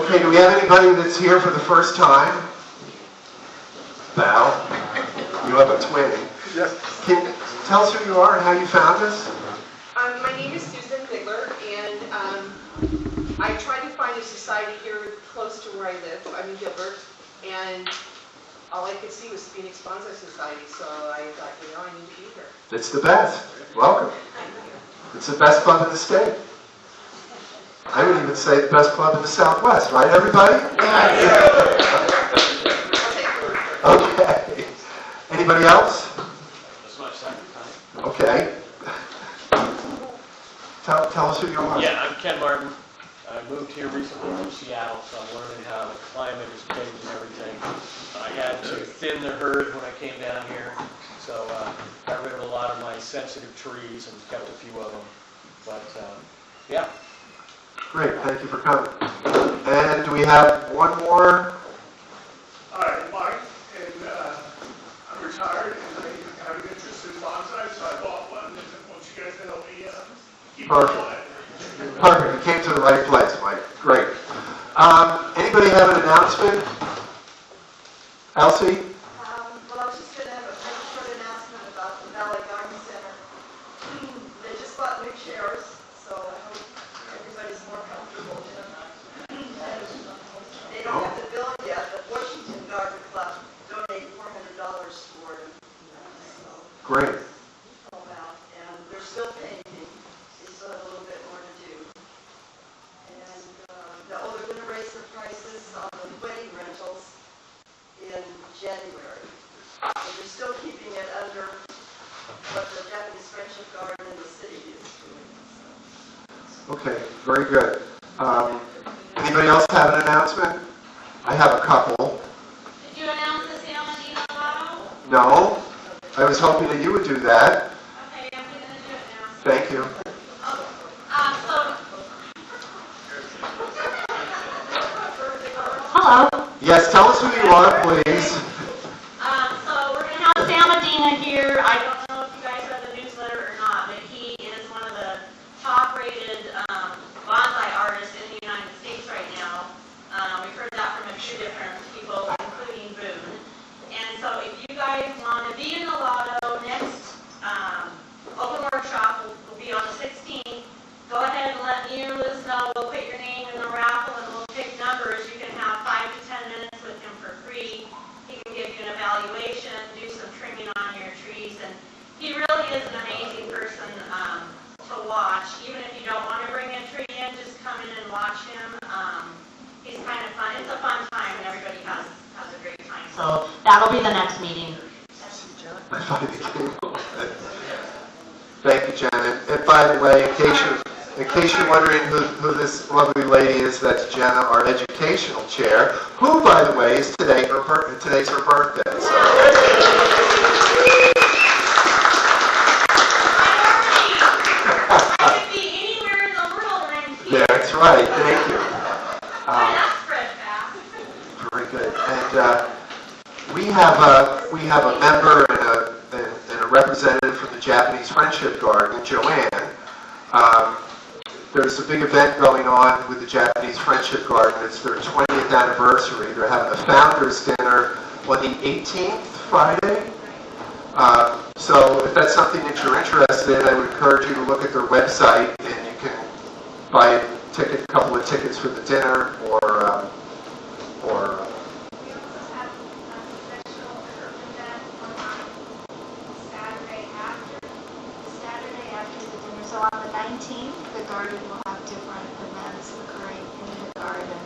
Okay, do we have anybody that's here for the first time? Val, you have a twin. Yes. Can you tell us who you are and how you found us? My name is Susan Bigler, and I tried to find a society here close to where I live. I'm in Gilbert, and all I could see was Phoenix Bonsai Society, so I thought, I need to be here. It's the best. Welcome. It's the best club in the state. I would even say the best club in the Southwest, right, everybody? Okay. Anybody else? That's my second time. Okay. Tell us who you are. Yeah, I'm Ken Martin. I moved here recently from Seattle, so I'm learning how the climate is changing and everything. I had to thin the herd when I came down here, so got rid of a lot of my sensitive trees and kept a few of them. But yeah. Great, thank you for coming. And do we have one more? Hi, I'm Mike, and I'm retired, and I have an interest in bonsai, so I bought one, and I want you guys to help me keep it alive. Perfect, you came to the right place, Mike. Great. Anybody have an announcement? Elsie? Well, I was just going to have a very short announcement about the Valley Garden Center. They just bought new chairs, so I hope everybody's more comfortable in them. They don't have the bill yet, but Washington Garden Club donated $400 for them. So, Great. and they're still painting. They still have a little bit more to do. And they're going to raise the prices on the wedding rentals in January. So they're still keeping it under what the Japanese Friendship Garden in the city is doing. Okay, very good. Anybody else have an announcement? I have a couple. Did you announce the San Medina Lotto? No, I was hoping that you would do that. Okay, I'm going to do it now. Thank you. Hello. Yes, tell us who you are, please. So we're going to have Sam Medina here. I don't know if you guys read the newsletter or not, but he is one of the top-rated bonsai artists in the United States right now. We've heard that from a few different people, including Boone. And so if you guys want to be in the lotto, next open workshop will be on the 16th. Go ahead and let me or Liz know. We'll put your name in the raffle and we'll pick numbers. You can have 5 to 10 minutes with him for free. He can give you an evaluation, do some trimming on your trees, and he really is an amazing person to watch. Even if you don't want to bring a tree in, just come in and watch him. He's kind of fun. It's a fun time, and everybody has a great time. So that'll be the next meeting. Thank you, Janet. And by the way, in case you're wondering who this lovely lady is, that's Jenna, our educational chair, who, by the way, is today's her birthday. So. I could be anywhere in the world and I'm here. That's right. Thank you. That's spread fast. Very good. And we have a member and a representative from the Japanese Friendship Garden, Joanne. There's a big event going on with the Japanese Friendship Garden. It's their 20th anniversary. They're having a founders dinner on the 18th, Friday. So if that's something that you're interested in, I would encourage you to look at their website, and you can buy a couple of tickets for the dinner, or So on the 19th, the garden will have different events occurring in the garden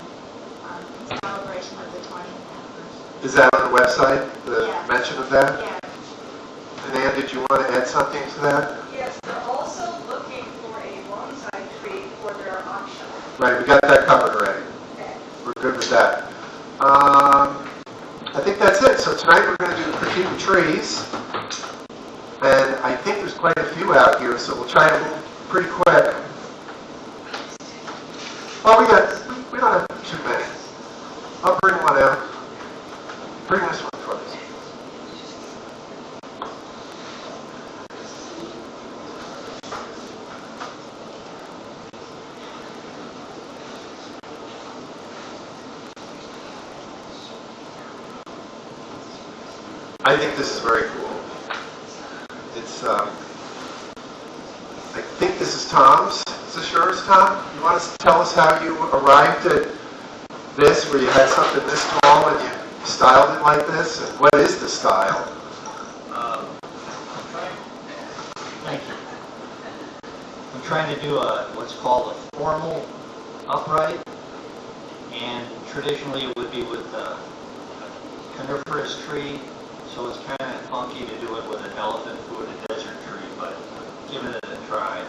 in celebration of the 20th anniversary. Is that on the website, the Yeah. mention of that? Yeah. And Ann, did you want to add something to that? Yes, they're also looking for a bonsai tree for their auction. Right, we got that covered already. Okay. We're good with that. I think that's it. So tonight we're going to do the critique of trees. And I think there's quite a few out here, so we'll try to move pretty quick. Well, we don't have too many. I'll bring one out. Bring this one for us. I think this is very cool. It's, I think this is Tom's. Is this yours, Tom? You want to tell us how you arrived at this, where you had something this tall and you styled it like this? And what is the style? Thank you. I'm trying to do what's called a formal upright, and traditionally it would be with a coniferous tree, so it's kind of funky to do it with an elephant food, a desert tree, but giving it a try.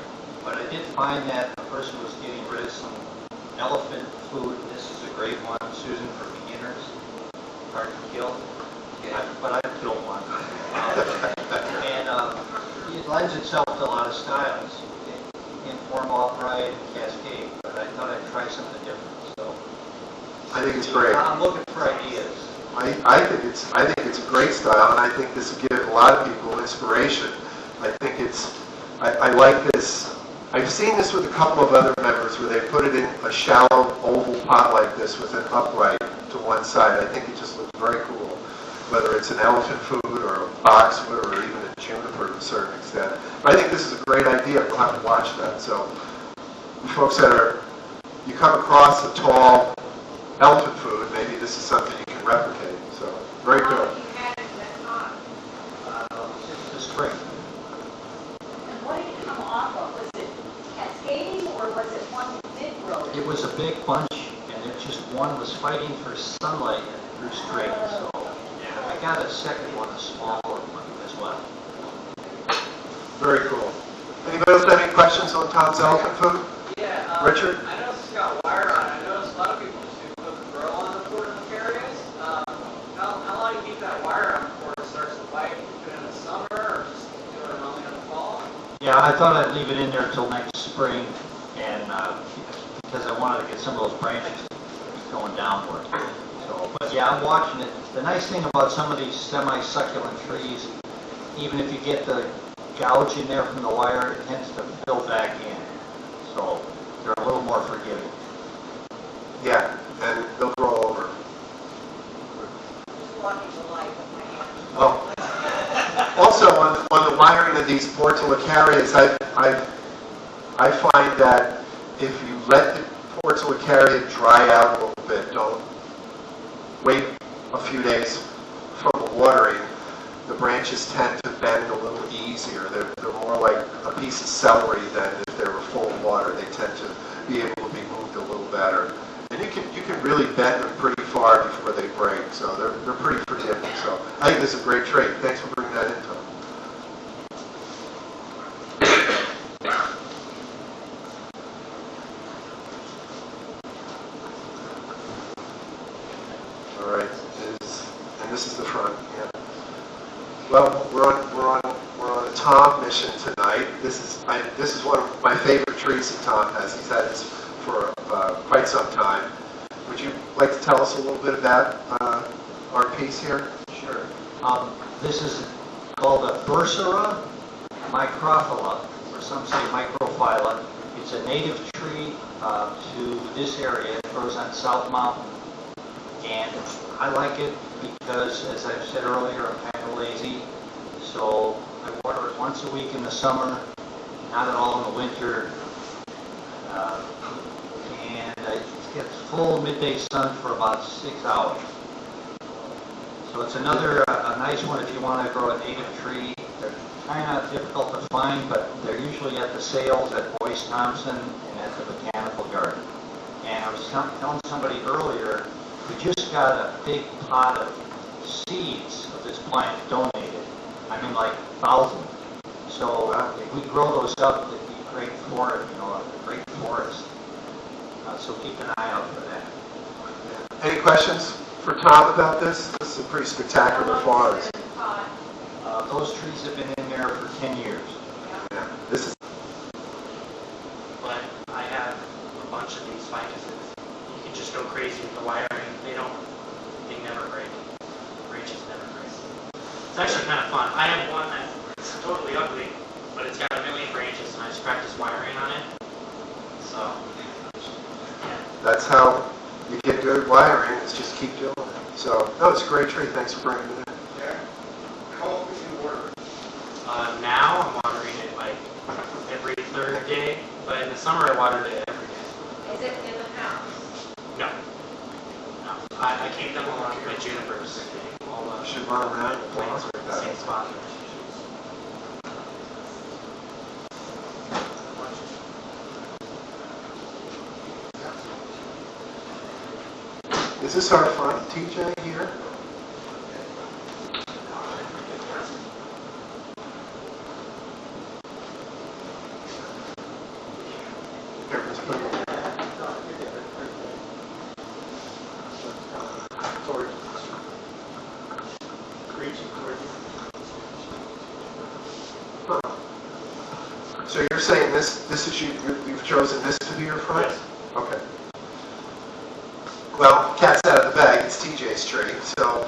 But I did find that a person was getting rid of some elephant food. This is a great one, Susan, for beginners. Hard to kill, but I've killed one. And it lends itself to a lot of styles. Informal, upright, cascade, but I thought I'd try something different. So I think it's great. I'm looking for ideas. I think it's a great style, and I think this will give a lot of people inspiration. I think I like this. I've seen this with a couple of other members where they put it in a shallow oval pot like this with an upright to one side. I think it just looks very cool, whether it's an elephant food or a boxwood or even a juniper to a certain extent. But I think this is a great idea. We'll have to watch that. So, you folks you come across a tall elephant food, maybe this is something you can replicate. So, very good. This spring. And what did it come off of? Was it cascading, or was it one that did grow? It was a big bunch, and it just one was fighting for sunlight and it grew straight. So I got a second one, a smaller one as well. Very cool. Anybody else have any questions on Tom's elephant food? Yeah. Richard? I noticed it's got wire on it. I noticed a lot of people just do put the grill on the portafarias. How long do you keep that wire on before it starts to bite? Do it in the summer, or just do it only in the fall? Yeah, I thought I'd leave it in there till next spring, and because I wanted to get some of those branches going downward. So, but yeah, I'm watching it. The nice thing about some of these semi-succulent trees, even if you get the gouge in there from the wire, it tends to fill back in. So they're a little more forgiving. Yeah, and they'll grow over. Just blocking the light with my hand. Oh. Also, on the wiring of these portulacarias, I find that if you let the portulacaria dry out a little bit, don't wait a few days from the watering, the branches tend to bend a little easier. They're more like a piece of celery than if they were full of water. They tend to be able to be moved a little better. And you can really bend them pretty far before they break, so they're pretty forgiving. So I think this is a great trait. Thanks for bringing that in, Tom. All right, and this is the front. Yeah. Well, we're on a Tom mission tonight. This is one of my favorite trees that Tom has. He's had this for quite some time. Would you like to tell us a little bit about our piece here? Sure. This is called a Bursera microphylla, or some say microphylla. It's a native tree to this area. It grows on South Mountain. And I like it because, as I've said earlier, I'm kind of lazy. So I water it once a week in the summer, not at all in the winter. And it gets full midday sun for about 6 hours. So it's another a nice one if you want to grow a native tree. They're kind of difficult to find, but they're usually at the sales at Boyce Thompson and at the Botanical Garden. And I was telling somebody earlier, we just got a big pot of seeds of this plant donated. I mean, like thousands. So if we grow those up, it'd be great for it, a great forest. So keep an eye out for that. Any questions for Tom about this? This is a pretty spectacular forest. Those trees have been in there for 10 years. Yeah. This is. But I have a bunch of these ficuses. You can just go crazy with the wiring. They never break. Branches never break. It's actually kind of fun. I have one that's totally ugly, but it's got a million branches, and I just practice wiring on it. So, yeah. That's how you get good wiring, is just keep doing it. So, no, it's a great tree. Thanks for bringing it in. Yeah. Summer I watered it every day. Is it in the house? No. No. I keep them along my junipers. All Should run around and plants plants are like the same that. spot. Is this our front TJ here? Here, let's put it. So you're saying this is you've chosen this to be your front? Yes. Okay. Well, cat's out of the bag, it's TJ's tree, so.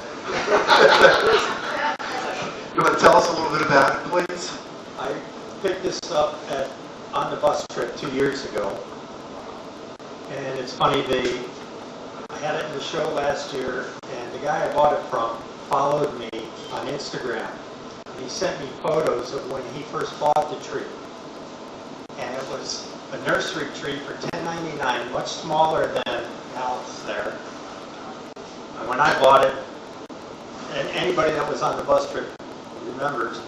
You want to tell us a little bit about it, please? I picked this up on the bus trip 2 years ago. And it's funny, I had it in the show last year, and the guy I bought it from followed me on Instagram. And he sent me photos of when he first bought the tree. And it was a nursery tree for $10.99, much smaller than Al's there. And when I bought it, and anybody that was on the bus trip remembers,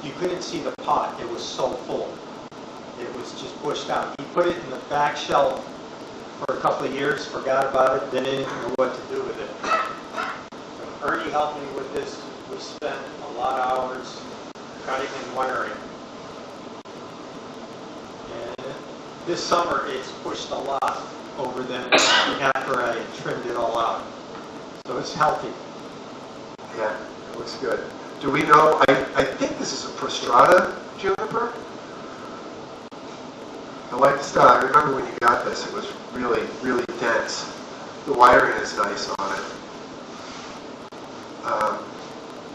you couldn't see the pot. It was so full. It was just pushed out. He put it in the back shelf for a couple of years, forgot about it, didn't know what to do with it. So Ernie helped me with this. We spent a lot of hours cutting and wiring. And this summer it's pushed a lot over than after I trimmed it all out. So it's healthy. Yeah, it looks good. Do we know, I think this is a prostrata juniper? I like the style. I remember when you got this, it was really, really dense. The wiring is nice on it.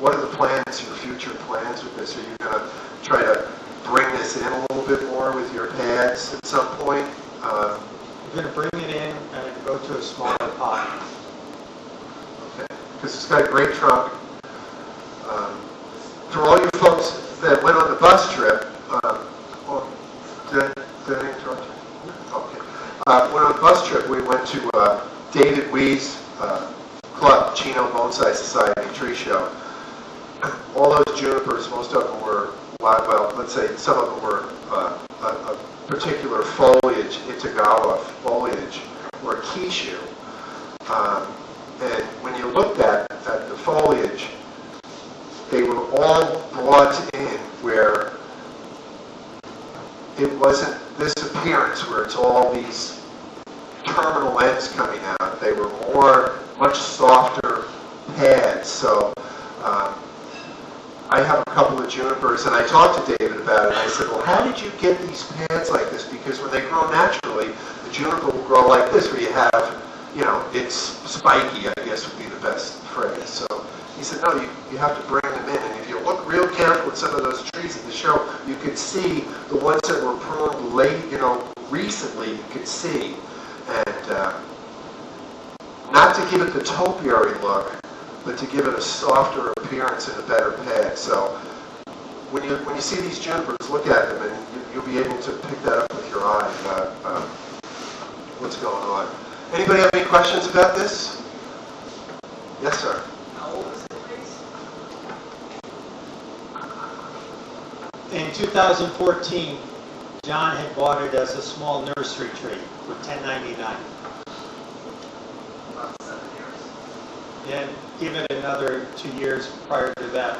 What are the plans, your future plans with this? Are you going to try to bring this in a little bit more with your pads at some point? I'm going to bring it in and go to a smaller pot. Okay, because it's got a great trunk. For all you folks that went on the bus trip, did I interrupt you? Okay. Went on the bus trip, we went to David Wee's club, Chino Bonsai Society Tree Show. All those junipers, most of them were, well, let's say some of them were a particular foliage, Itagawa foliage, or Kishu. And when you looked at the foliage, they were all brought in where it wasn't this appearance where it's all these terminal ends coming out. They were much softer pads. So I have a couple of junipers, and I talked to David about it, and I said, well, how did you get these pads like this? Because when they grow naturally, the juniper will grow like this, where you have, it's spiky, I guess would be the best phrase. So he said, no, you have to bring them in. And if you look real careful at some of those trees at the show, you could see the ones that were pruned late, recently, you could see. And not to give it the topiary look, but to give it a softer appearance and a better pad. So when you see these junipers, look at them, and you'll be able to pick that up with your eye about what's going on. Anybody have any questions about this? Yes, sir. How old is it, please? In 2014, John had bought it as a small nursery tree for $10.99. About 7 years. And give it another 2 years prior to that.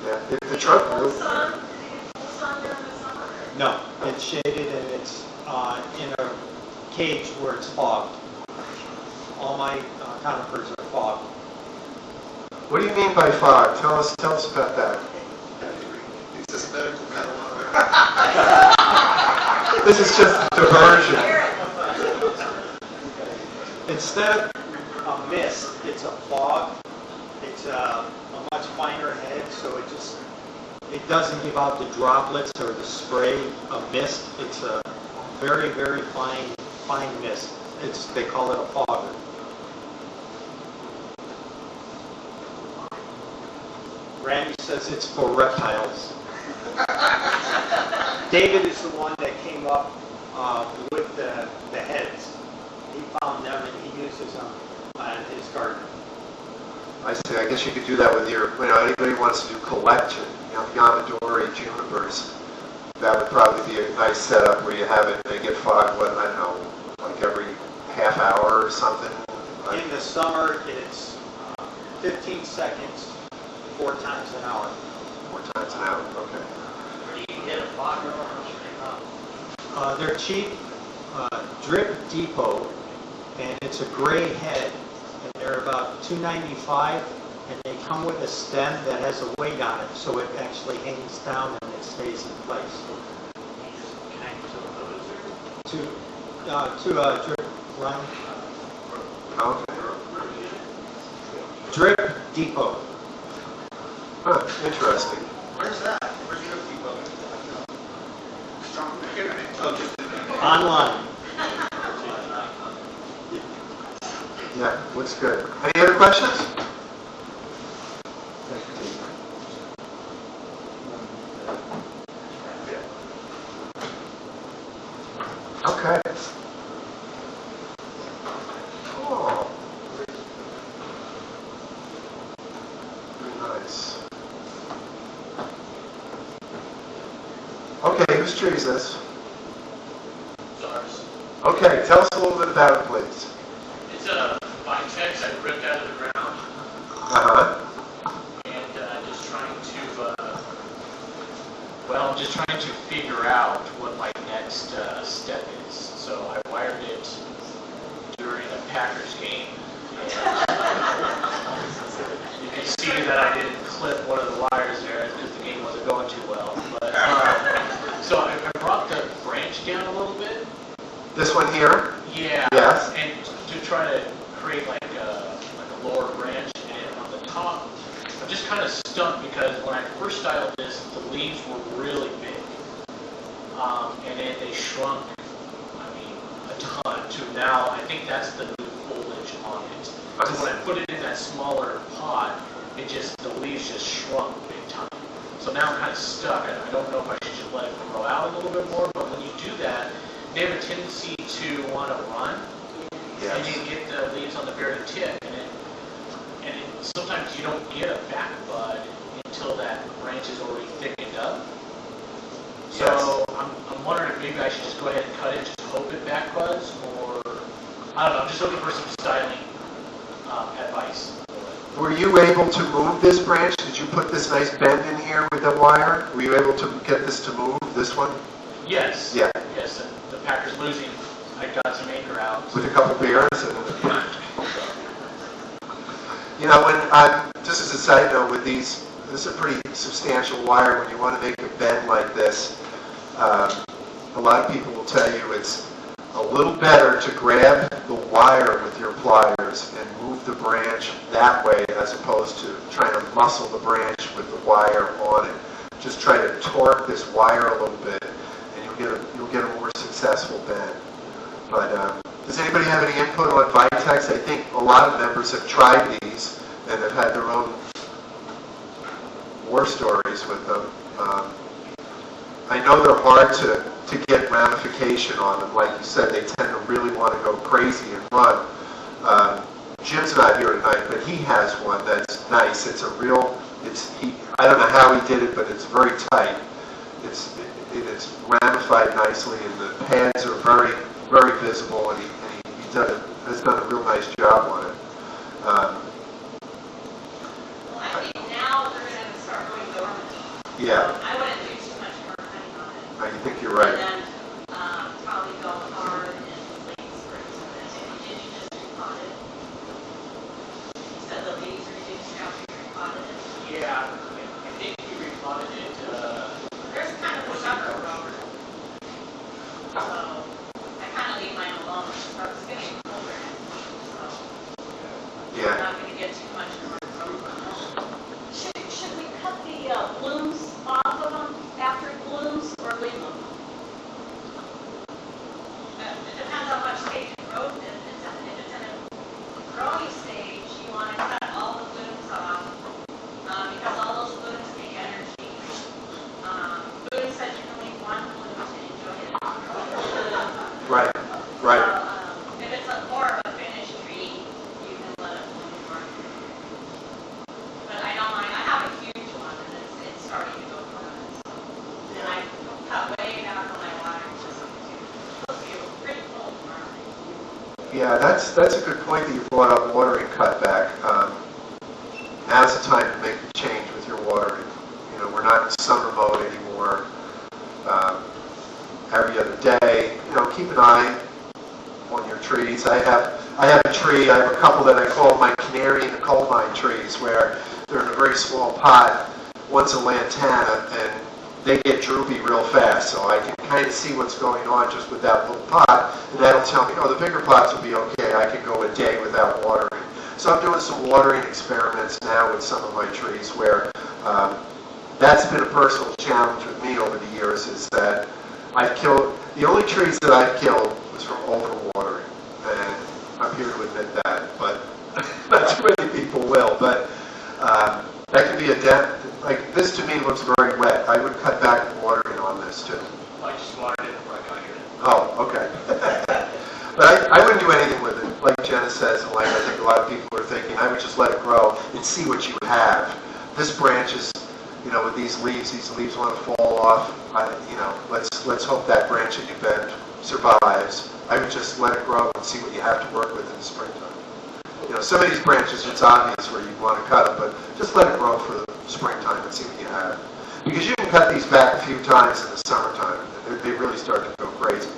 Yeah, the trunk. Full sun? Did you get full sun during the summer? No, it's shaded and it's in a cage where it's fogged. All my conifers are fogged. What do you mean by fog? Tell us about that. It's just medical marijuana. This is just diversion. Instead of a mist, it's a fog. It's a much finer head, so it doesn't give out the droplets or the spray of mist. It's a very, very fine mist. They call it a fogger. Randy says it's for reptiles. David is the one that came up with the heads. He found them and he uses them on his garden. I see. I guess you could do that with your, anybody who wants to do collection, Yamadori junipers. That would probably be a nice setup where you have it, they get fogged, I don't know, like every half hour or something. In the summer, it's 15 seconds, 4 times an hour. 4 times an hour, okay. Where do you get a fogger or They're cheap, Drip Depot, and it's a gray head, and they're about $2.95, and they come with a stem that has a weight on it, so it actually hangs down and it stays in place. To Drip Run. Okay. Drip Depot. Huh, interesting. Where's that? Where's your depot? Online. Yeah, looks good. Any other questions? Okay. Cool. Very nice. Okay, whose tree is this? Ours. Okay, tell us a little bit about it, please. It's a Vitex I ripped out of the ground, Uh-huh. and I'm just trying to figure out what my next step is. So I wired it during a Packers game. You can see that I didn't clip one of the wires there because the game wasn't going too well. But so I brought the branch down a little bit. This one here? Yeah. Yes. And to try to create like a lower branch, and on the top, I'm just kind of stumped because when I first styled this, the leaves were really big, and then they shrunk. I mean, a ton. To now, I think that's the new foliage on it. So when I put it in that smaller pot, the leaves just shrunk big time. So now I'm kind of stuck. I don't know if I should just let it grow out a little bit more. But when you do that, they have a tendency to want to run. Yes. And you get the leaves on the very tip, and sometimes you don't get a back bud until that branch is already thickened up. So Yes. I'm wondering if maybe I should just go ahead and cut it, just hope it back buds, or I don't know. I'm just looking for some styling advice. Were you able to move this branch? Did you put this nice bend in here with the wire? Were you able to get this to move, this one? Yes. Yeah. Yes. The Packers losing, I got some anchor out. With a couple beers? Just as a side note, with these, this is a pretty substantial wire. When you want to make a bend like this, a lot of people will tell you it's a little better to grab the wire with your pliers and move the branch that way as opposed to trying to muscle the branch with the wire on it. Just try to torque this wire a little bit and you'll get a more successful bend. But does anybody have any input on Vitex? I think a lot of members have tried these and have had their own war stories with them. I know they're hard to get ramification on them. Like you said, they tend to really want to go crazy and run. Jim's not here tonight, but he has one that's nice. It's a real, I don't know how he did it, but it's very tight. It's ramified nicely, and the pads are very, very visible, and he has done a real nice job on it. Well, I think now they're going to start going dormant. Yeah, I wouldn't do too much more cutting on it. I think you're right. And then probably go hard in late spring. Did you just repot it? You said the leaves reduced after you repotted it? Yeah, I think we repotted it. There's kind of a sucker rubber. So I kind of leave mine alone. It's getting colder. So I'm Yeah. not going to get too much more rubber. Should we cut the blooms off of them after it blooms or leave them? It depends how much stage it grows in. If it's in a growing stage, you want to cut all the blooms off because all those blooms take energy. Boone said you can leave one bloom to enjoy it. Yeah, that's a good point that you brought up, watering cutback. Now's the time to make the change with your watering. You know, we're not in summer mode anymore. Every other day, you know, keep an eye on your trees. I have a tree, I have a couple that I call my canary in the coal mine trees, where they're in a very small pot. One's a lantana, and they get droopy real fast, so I can kind of see what's going on just with that little pot, and that'll tell me, oh, the bigger pots will be okay, I can go a day without watering. So I'm doing some watering experiments now with some of my trees, where that's been a personal challenge with me over the years, is that the only trees that I've killed was from overwatering, and I'm here to admit that, but not too many people will, but that can be a death. Like, this to me looks very wet. I would cut back the watering on this too. I just watered it before I got here. Oh, okay. But I wouldn't do anything with it. Like Jenna says, and like I think a lot of people are thinking, I would just let it grow and see what you have. This branch is, you know, with these leaves want to fall off. Let's hope that branch that you bent survives. I would just let it grow and see what you have to work with in the springtime. You know, some of these branches, it's obvious where you want to cut them, but just let it grow for the springtime and see what you have. Because you can cut these back a few times in the summertime, and they really start to go crazy.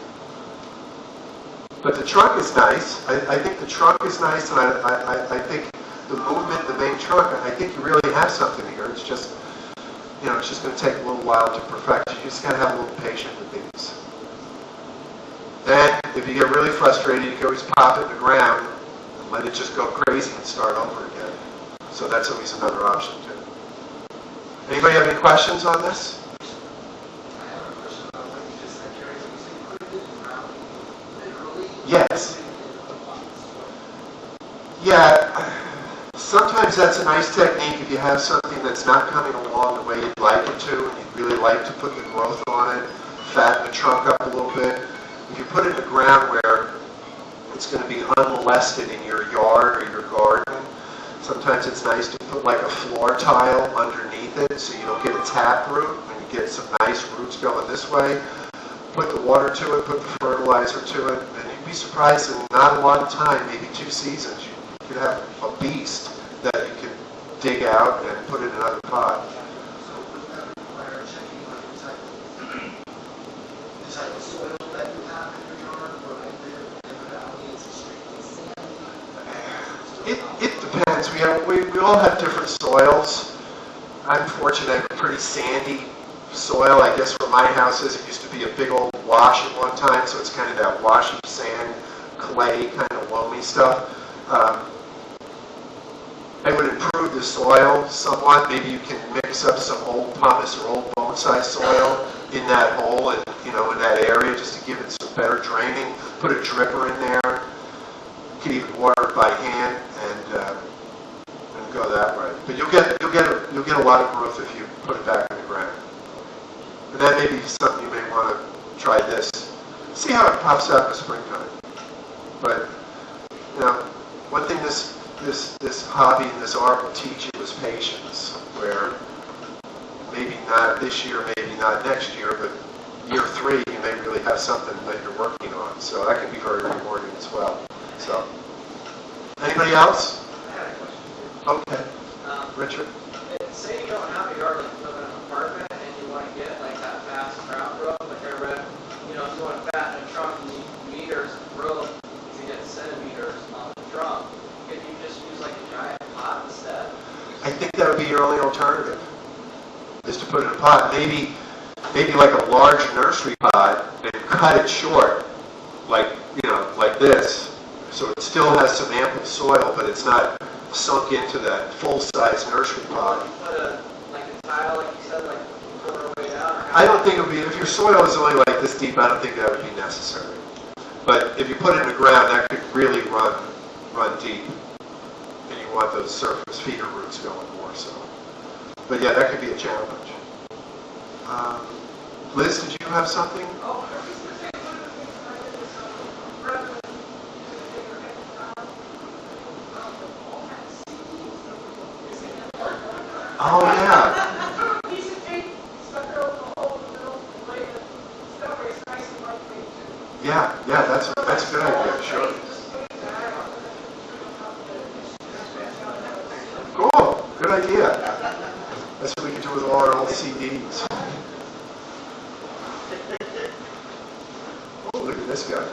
But the trunk is nice. I think the trunk is nice, and I think the movement, the main trunk, I think you really have something here. It's just, you know, it's just going to take a little while to perfect. You just got to have a little patience with these. Then, if you get really frustrated, you can always pop it in the ground and let it just go crazy and start over again. So that's always another option too. Anybody have any questions on this? Yes. Yeah. Sometimes that's a nice technique if you have something that's not coming along the way you'd like it to, and you'd really like to put the growth on it, fatten the trunk up a little bit. If you put it in the ground where it's going to be unmolested in your yard or your garden, sometimes it's nice to put like a floor tile underneath it so you don't get a tap root, and you get some nice roots going this way. Put the water to it, put the fertilizer to it, and you'd be surprised in not a lot of time, maybe 2 seasons, you could have a beast that you can dig out and put in another pot. It depends. We all have different soils. I'm fortunate I have a pretty sandy soil. I guess where my house is, it used to be a big old wash at one time, so it's kind of that washy sand, clay, kind of loamy stuff. I would improve the soil somewhat. Maybe you can mix up some old pumice or old bonsai soil in that hole and, you know, in that area just to give it some better draining. Put a dripper in there. You can even water it by hand and go that way. But you'll get a lot of growth if you put it back in the ground. And that may be something you may want to try this. See how it pops out in the springtime. But, you know, one thing this hobby and this art will teach you is patience, where maybe not this year, maybe not next year, but year 3 you may really have something that you're working on. So that can be very rewarding as well. So, anybody else? I had a question. Okay. Richard? Say you don't have a yard, like you live in an apartment, and you want to get like that fast crop growth, like I read, you know, if you want to fatten a trunk, you need meters of growth to get centimeters on the trunk. Could you just use like a giant pot instead? I think that would be your only alternative, is to put it in a pot. Maybe like a large nursery pot and cut it short, like, you know, like this. So it still has some ample soil, but it's not sunk into that full-size nursery pot. You put like a tile, like you said, like a quarter way down? I don't think it would be, if your soil is only like this deep, I don't think that would be necessary. But if you put it in the ground, that could really run deep. And you want those surface feeder roots going more so. But yeah, that could be a challenge. Liz, did you have something? Oh, yeah. Yeah, that's a good idea, sure. could do with all our old CDs. Oh, look at this guy.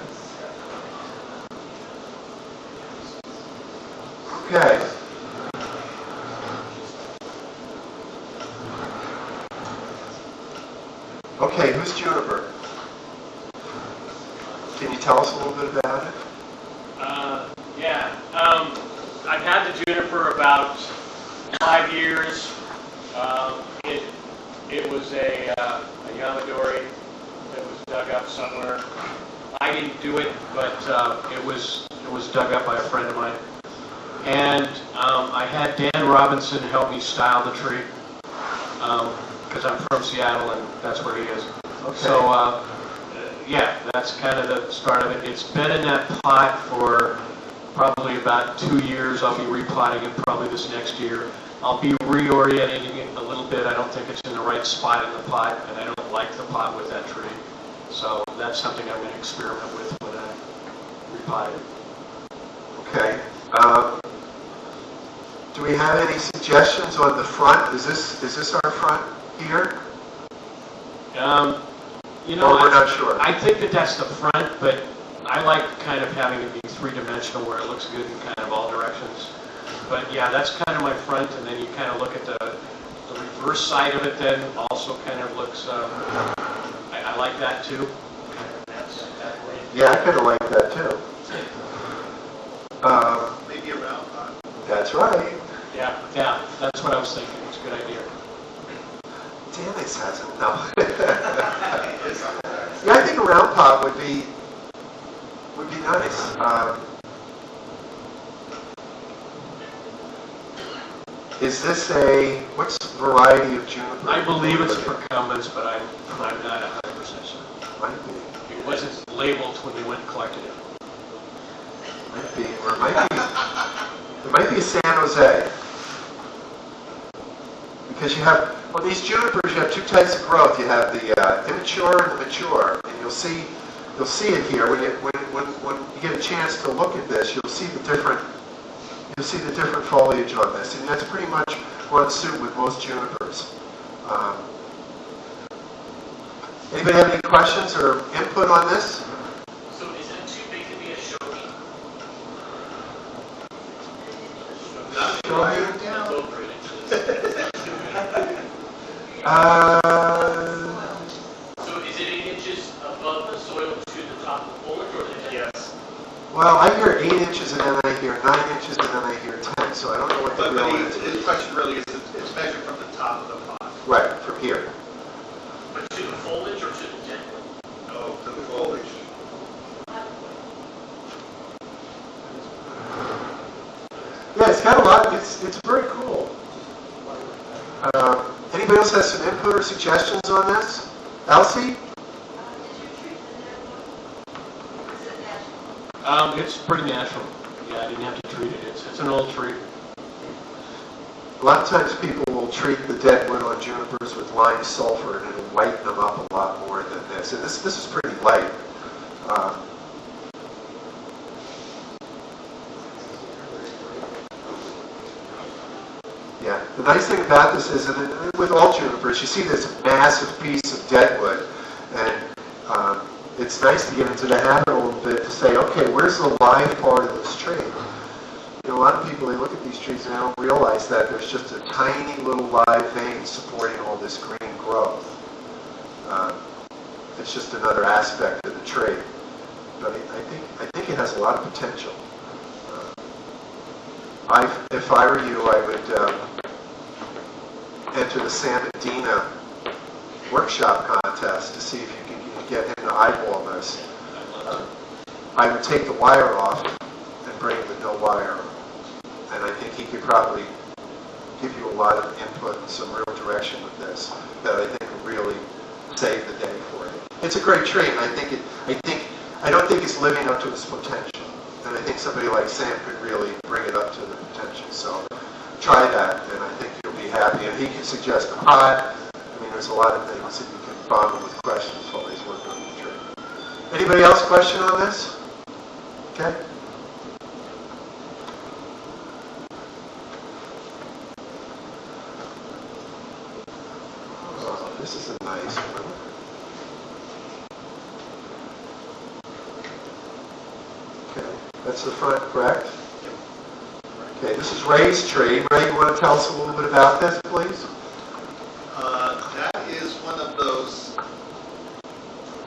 Okay. Okay, who's Juniper? Can you tell us a little bit about it? Yeah. I've had the juniper about 5 years. It was a Yamadori that was dug up somewhere. I didn't do it, but it was dug up by a friend of mine. And I had Dan Robinson help me style the tree because I'm from Seattle and that's where he is. Okay. So yeah, that's kind of the start of it. It's been in that pot for probably about 2 years. I'll be repotting it probably this next year. I'll be reorienting it a little bit. I don't think it's in the right spot in the pot, and I don't like the pot with that tree. So that's something I'm going to experiment with when I repot it. Okay. Do we have any suggestions on the front? Is this our front here? You know, Or we're not sure. I think that that's the front, but I like kind of having it be three-dimensional where it looks good in kind of all directions. But yeah, that's kind of my front, and then you kind of look at the reverse side of it then also kind of looks, I like that too. Yeah, I kind of like that too. Maybe a round pot. That's right. Yeah, that's what I was thinking. It's a good idea. Dennis hasn't, no. Yeah, I think a round pot would be nice. Is this what's the variety of juniper? I believe it's procumbens, but I'm not 100% sure. Might be. It wasn't labeled when we went and collected it. Might be, or it might be a San Jose. Because you have, well, these junipers, you have two types of growth. You have the immature and the mature, and you'll see it here when you get a chance to look at this. You'll see the different foliage on this, and that's pretty much runs suit with most junipers. Anybody have any questions or input on this? So is it too big to be a shogi? So is it 8 inches above the soil to the top of the foliage, or is it? Yes. Well, I hear 8 inches, and then I hear 9 inches, and then I hear 10. So I don't know what the real is. His question really is, it's measured from the top of the pot. Right, from here. But to the foliage or to the dead? No, to the foliage. Yeah, it's got a lot. It's very cool. Anybody else has some input or suggestions on this? Elsie? It's pretty natural. Yeah, I didn't have to treat it. It's an old tree. A lot of times people will treat the dead wood on junipers with lime sulfur, and it'll whiten them up a lot more than this. And this is pretty light. Yeah, the nice thing about this is that with all junipers, you see this massive piece of dead wood, and it's nice to get into the habit a little bit to say, okay, where's the live part of this tree? You know, a lot of people, they look at these trees and they don't realize that there's just a tiny little live vein supporting all this green growth. It's just another aspect of the tree. But I think it has a lot of potential. If I were you, I would enter the San Medina workshop contest to see if you can get him to eyeball this. I would take the wire off and bring the no wire. And I think he could probably give you a lot of input and some real direction with this that I think will really save the day for you. It's a great tree, and I don't think it's living up to its potential. And I think somebody like Sam could really bring it up to the potential. So try that, and I think you'll be happy. And he can suggest a pot. I mean, there's a lot of things that you can bother with questions while he's working on the tree. Anybody else question on this? Okay. This is a nice one. Okay, that's the front, correct? Okay, this is Ray's tree. Ray, you want to tell us a little bit about this, please? That is one of those.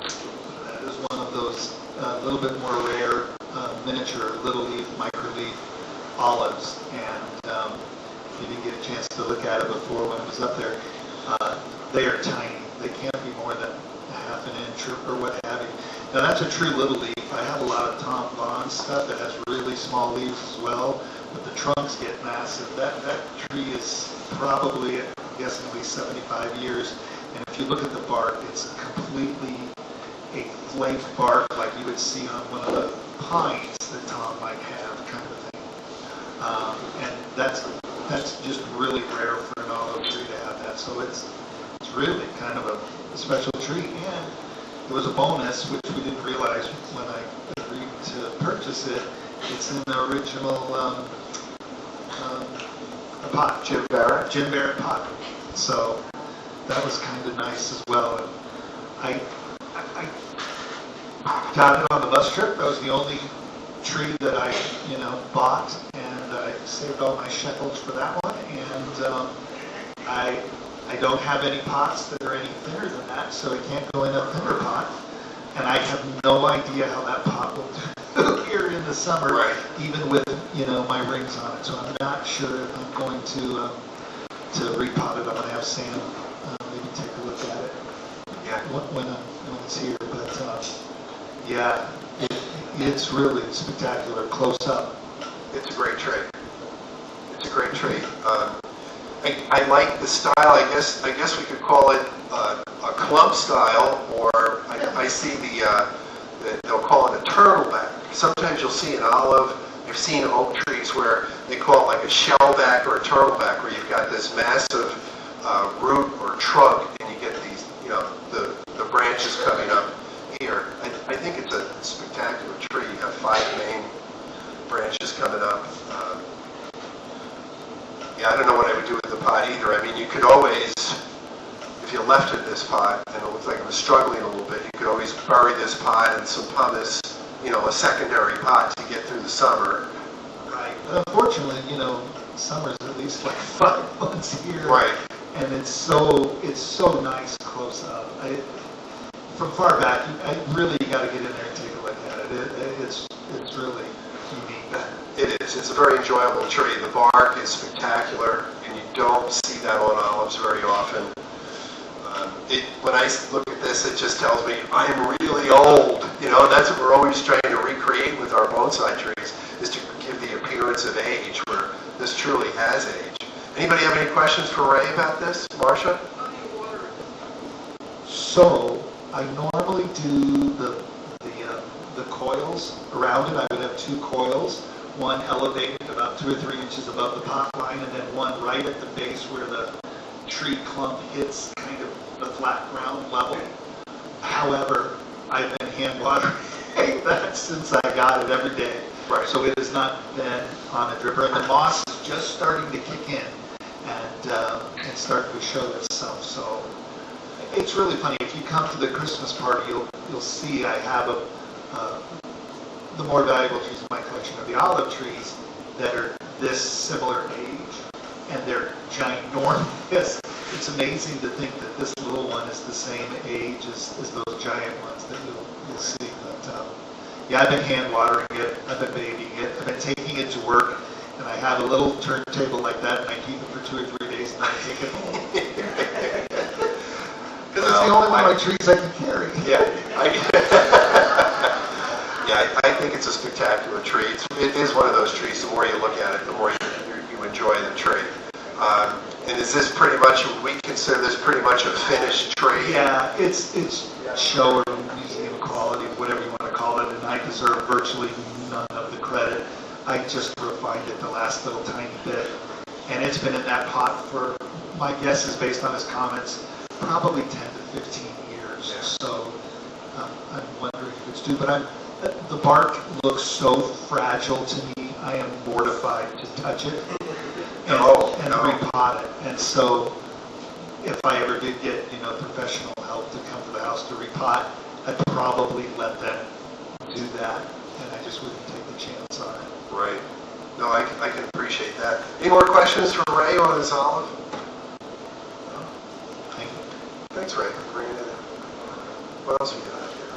That is one of those little bit more rare miniature little leaf, micro leaf olives, and you didn't get a chance to look at it before when it was up there. They are tiny. They can't be more than a half an inch or what have you. Now that's a true little leaf. I have a lot of Tom Bond stuff that has really small leaves as well, but the trunks get massive. That tree is probably, I'm guessing, at least 75 years. And if you look at the bark, it's completely a flake bark like you would see on one of the pines that Tom might have, kind of thing. And that's just really rare for an olive tree to have that. So it's really kind of a special tree. And it was a bonus, which we didn't realize when I agreed to purchase it. It's in the original pot. Jim Barrett? Jim Barrett pot. So that was kind of nice as well. And I got it on the bus trip. That was the only tree that I, bought, and I saved all my shekels for that one. And I don't have any pots that are any thinner than that, so it can't go in a thinner pot. And I have no idea how that pot will do here in the summer, right, even with my rings on it. So I'm not sure if I'm going to repot it. I'm going to have Sam maybe take a look at it. Yeah. When it's here, but yeah, it's really spectacular close up. It's a great tree. It's a great tree. I like the style. I guess we could call it a clump style, or I see they'll call it a turtleback. Sometimes you'll see an olive. I've seen oak trees where they call it like a shellback or a turtleback, where you've got this massive root or trunk, and you get these, the branches coming up here. I think it's a spectacular tree. You have 5 main branches coming up. I don't know what I would do with the pot either. I mean, you could always, if you left it this pot and it looked like it was struggling a little bit, you could always bury this pot in some pumice, a secondary pot to get through the summer. Right. But unfortunately, summer's at least like 5 months here. Right. And it's so nice close up. From far back, I really got to get in there and take a look at it. It's really unique. It is. It's a very enjoyable tree. The bark is spectacular, and you don't see that on olives very often. When I look at this, it just tells me I'm really old. And that's what we're always trying to recreate with our bonsai trees, is to give the appearance of age, where this truly has age. Anybody have any questions for Ray about this? Marcia? So I normally do the coils around it. I would have 2 coils, one elevated about 2 or 3 inches above the pot line, and then one right at the base where the tree clump hits kind of the flat ground level. However, I've been hand watering that since I got it every day. Right. So it has not been on a dripper, and the moss is just starting to kick in and start to show itself. So it's really funny. If you come to the Christmas party, you'll see I have the more valuable trees in my collection are the olive trees that are this similar age, and they're ginormous. It's amazing to think that this little one is the same age as those giant ones that you'll see. But yeah, I've been hand watering it. I've been babying it. I've been taking it to work, and I have a little turntable like that, and I keep it for 2 or 3 days, and then I take it home. Because it's the only one of my trees I can carry. Yeah. I think it's a spectacular tree. It is one of those trees. The more you look at it, the more you enjoy the tree. And is this pretty much, we consider this pretty much a finished tree? Yeah, it's show or museum quality, whatever you want to call it, and I deserve virtually none of the credit. I just refined it the last little tiny bit, and it's been in that pot for, my guess is based on his comments, probably 10 to 15 years. Yeah. So I'm wondering if it's due, but the bark looks so fragile to me, I am mortified to touch it and repot it. And so if I ever did get, professional help to come to the house to repot, I'd probably let them do that, and I just wouldn't take the chance on it. Right. No, I can appreciate that. Any more questions for Ray on his olive? No? Thank you. Thanks, Ray, for bringing it in. What else we got here?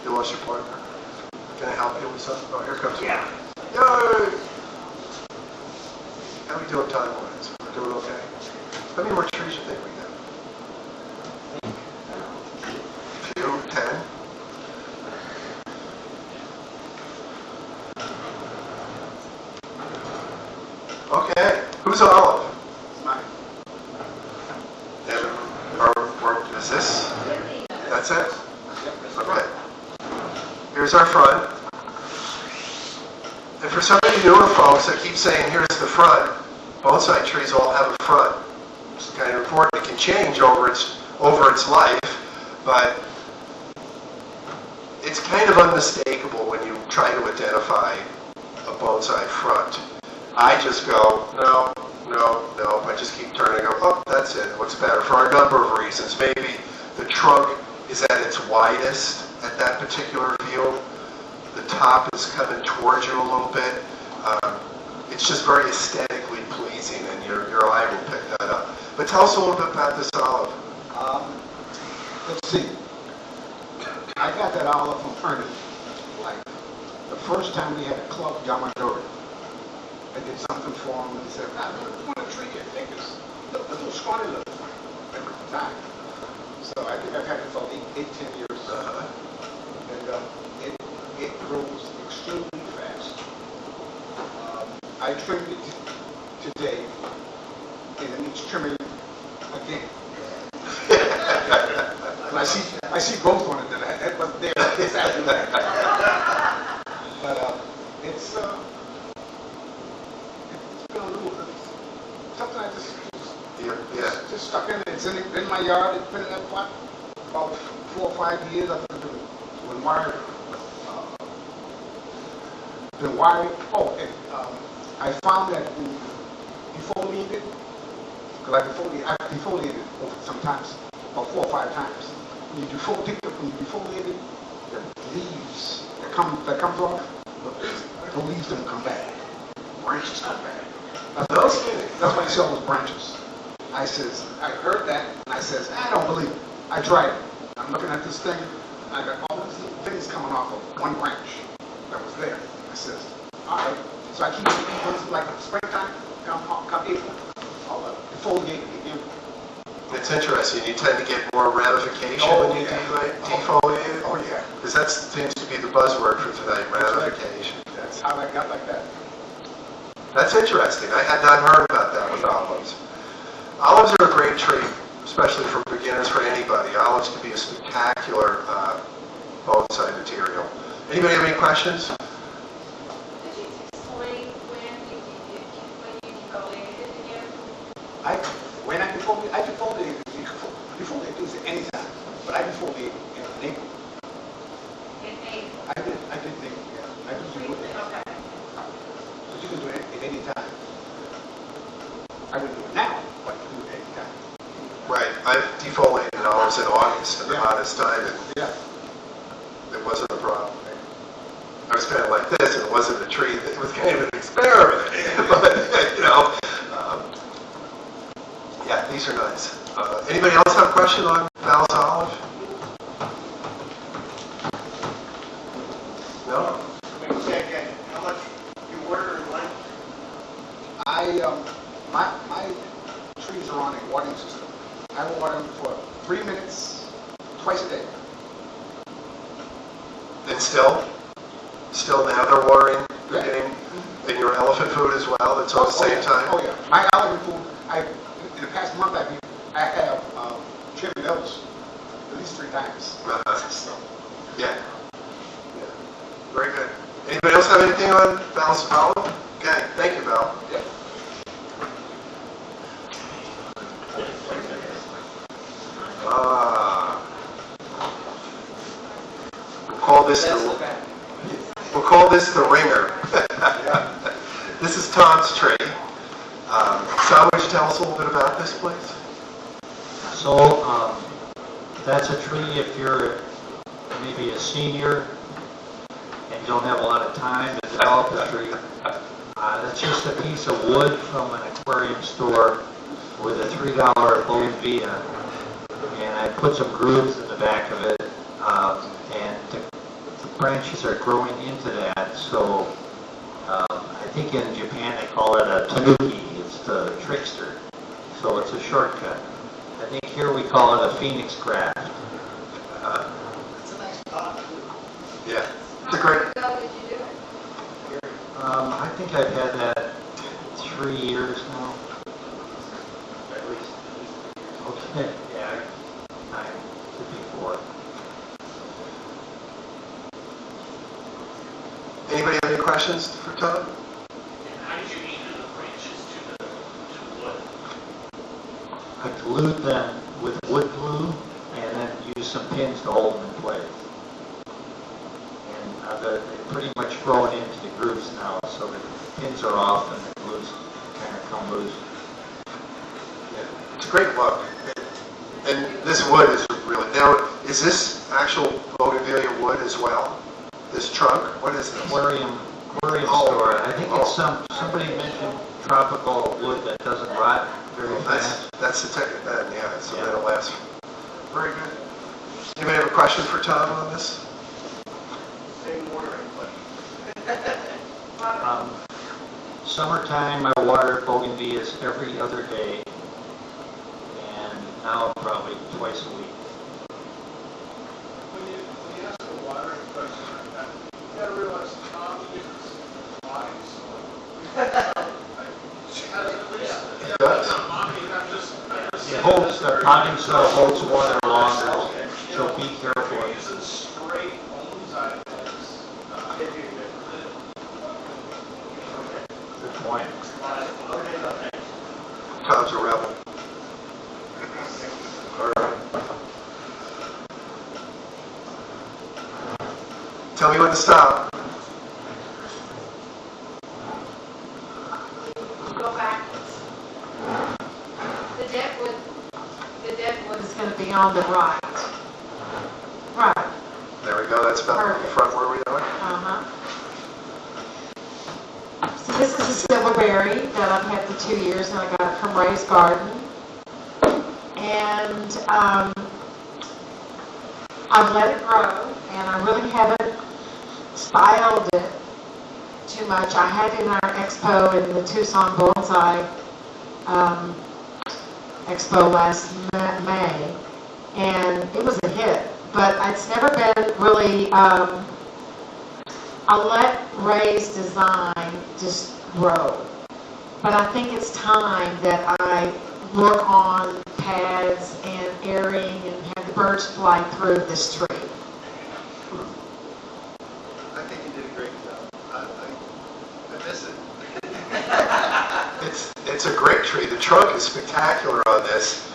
You lost your partner? Can I help you with something? Oh, here comes. Yeah. Yay! How we doing time-wise? We're doing okay? How many more trees you think we have? Few? 10? Okay. Who's Olive? Mine. Is this? That's it? Okay. Here's our front. And for some of you newer folks that keep saying, here's the front, bonsai trees all have a front. It's kind of important. It can change over its life, but it's kind of unmistakable when you try to identify a bonsai front. I just go, no. I just keep turning. I go, oh, that's it. It looks better for a number of reasons. Maybe the trunk is at its widest at that particular view. The top is coming towards you a little bit. It's just very aesthetically pleasing, and your eye will pick that up. But tell us a little bit about this olive. Let's see. I got that olive from Ernie. Like, the first time we had a club, Yamadori. I did something for him, and he said, I want a tree, I think it's a little scrawny little at the time. So I think I've had it for 8-10 years. And it grows extremely fast. I trimmed it today, and it needs trimming again. And I see growth on it that wasn't there this afternoon. But it's been a little. Something I just stuck in it. It's in my yard. It's been in that pot about 4 or 5 years. I've been wired. Been wired. Oh, and I found that defoliate it, because I defoliated it over sometimes, about 4 or 5 times. When you defoliate it, the leaves that comes off, the leaves don't come back. Branches come back. That's why you sell those branches. I heard that, and I says, I don't believe it. I tried it. I'm looking at this thing, and I got all these little things coming off of one branch that was there. I says, all right. So I keep it like springtime, come April, I'll defoliate it again. It's interesting. You tend to get more ramification when you defoliate it? Oh, yeah. Because that seems to be the buzzword for tonight, ramification. That's how I got like that. That's interesting. I had not heard about that with olives. Olives are a great tree, especially for beginners, for anybody. Olives can be a spectacular bonsai material. Anybody have any questions? Could you explain when you defoliated it again? When I defoliate things at any time, but I defoliate in April. In April? I did think, yeah. I do it. Okay. But you can do it at any time. I wouldn't do it now, but you can do it at any time. Right. I defoliated olives in August, at the hottest time, and it wasn't a problem. I was kind of like this, and it wasn't a tree. It was kind of an experiment. But, yeah, these are nice. Anybody else have a question on Val's olive? No? How much you order and when? My trees are on a watering system. I water them for 3 minutes, twice a day. And still now they're watering, they're getting, and your elephant food as well, it's on the same time? Oh, yeah. My elephant food, in the past month, I have trimmed those at least 3 times. Yeah. Very good. Anybody else have anything on Val's olive? Okay, thank you, Val. Yeah. We'll call this the ringer. This is Tom's tree. tell us a little bit about this, please? So, that's a tree if you're maybe a senior and you don't have a lot of time to develop a tree. That's just a piece of wood from an aquarium store with a $3 bougainvillea. And I put some grooves in the back of it, and the branches are growing into that. So, I think in Japan they call it a tanuki. It's the trickster. So it's a shortcut. I think here we call it a phoenix graft. It's a nice pot. Yeah, it's a great. How long ago did you do it? I think I've had that 3 years now. At least. Okay, yeah, could be 4. Anybody have any questions for Tom? How did you anchor the branches to the wood? I glued them with wood glue and then used some pins to hold them in place. And they're pretty much growing into the grooves now, so the pins are off and the glues kind of come loose. Yeah, it's a great look. And this wood is really, now, is this actual bougainvillea wood as well? This trunk? What is this? Aquarium store. I think it's somebody mentioned tropical wood that doesn't rot very fast. That's the technique then, yeah, so that'll last. Very good. Anybody have a question for Tom on this? Same watering question. Summertime, I water bougainvilleas every other day, and now probably twice a week. When you ask a watering question like that, you gotta realize Tom uses body soil. She has at least. It does. I'm just. It holds, the potting soil holds water longer, so be careful. We're using straight bonsai plants. Good point. Tom's a rebel. All right. Tell me when to stop. Go backwards. The dead wood is going to be on the right. Right. There we go, that's about the front where we are. Uh-huh. So this is a silverberry that I've had for 2 years, and I got it from Ray's Garden. And I've let it grow, and I really haven't styled it too much. I had it in our expo in the Tucson Bonsai expo last May, and it was a hit. But it's never been really, I let Ray's design just grow. But I think it's time that I work on pads and airing and have the birds fly through this tree. I think you did a great job. I miss it. It's a great tree. The trunk is spectacular on this.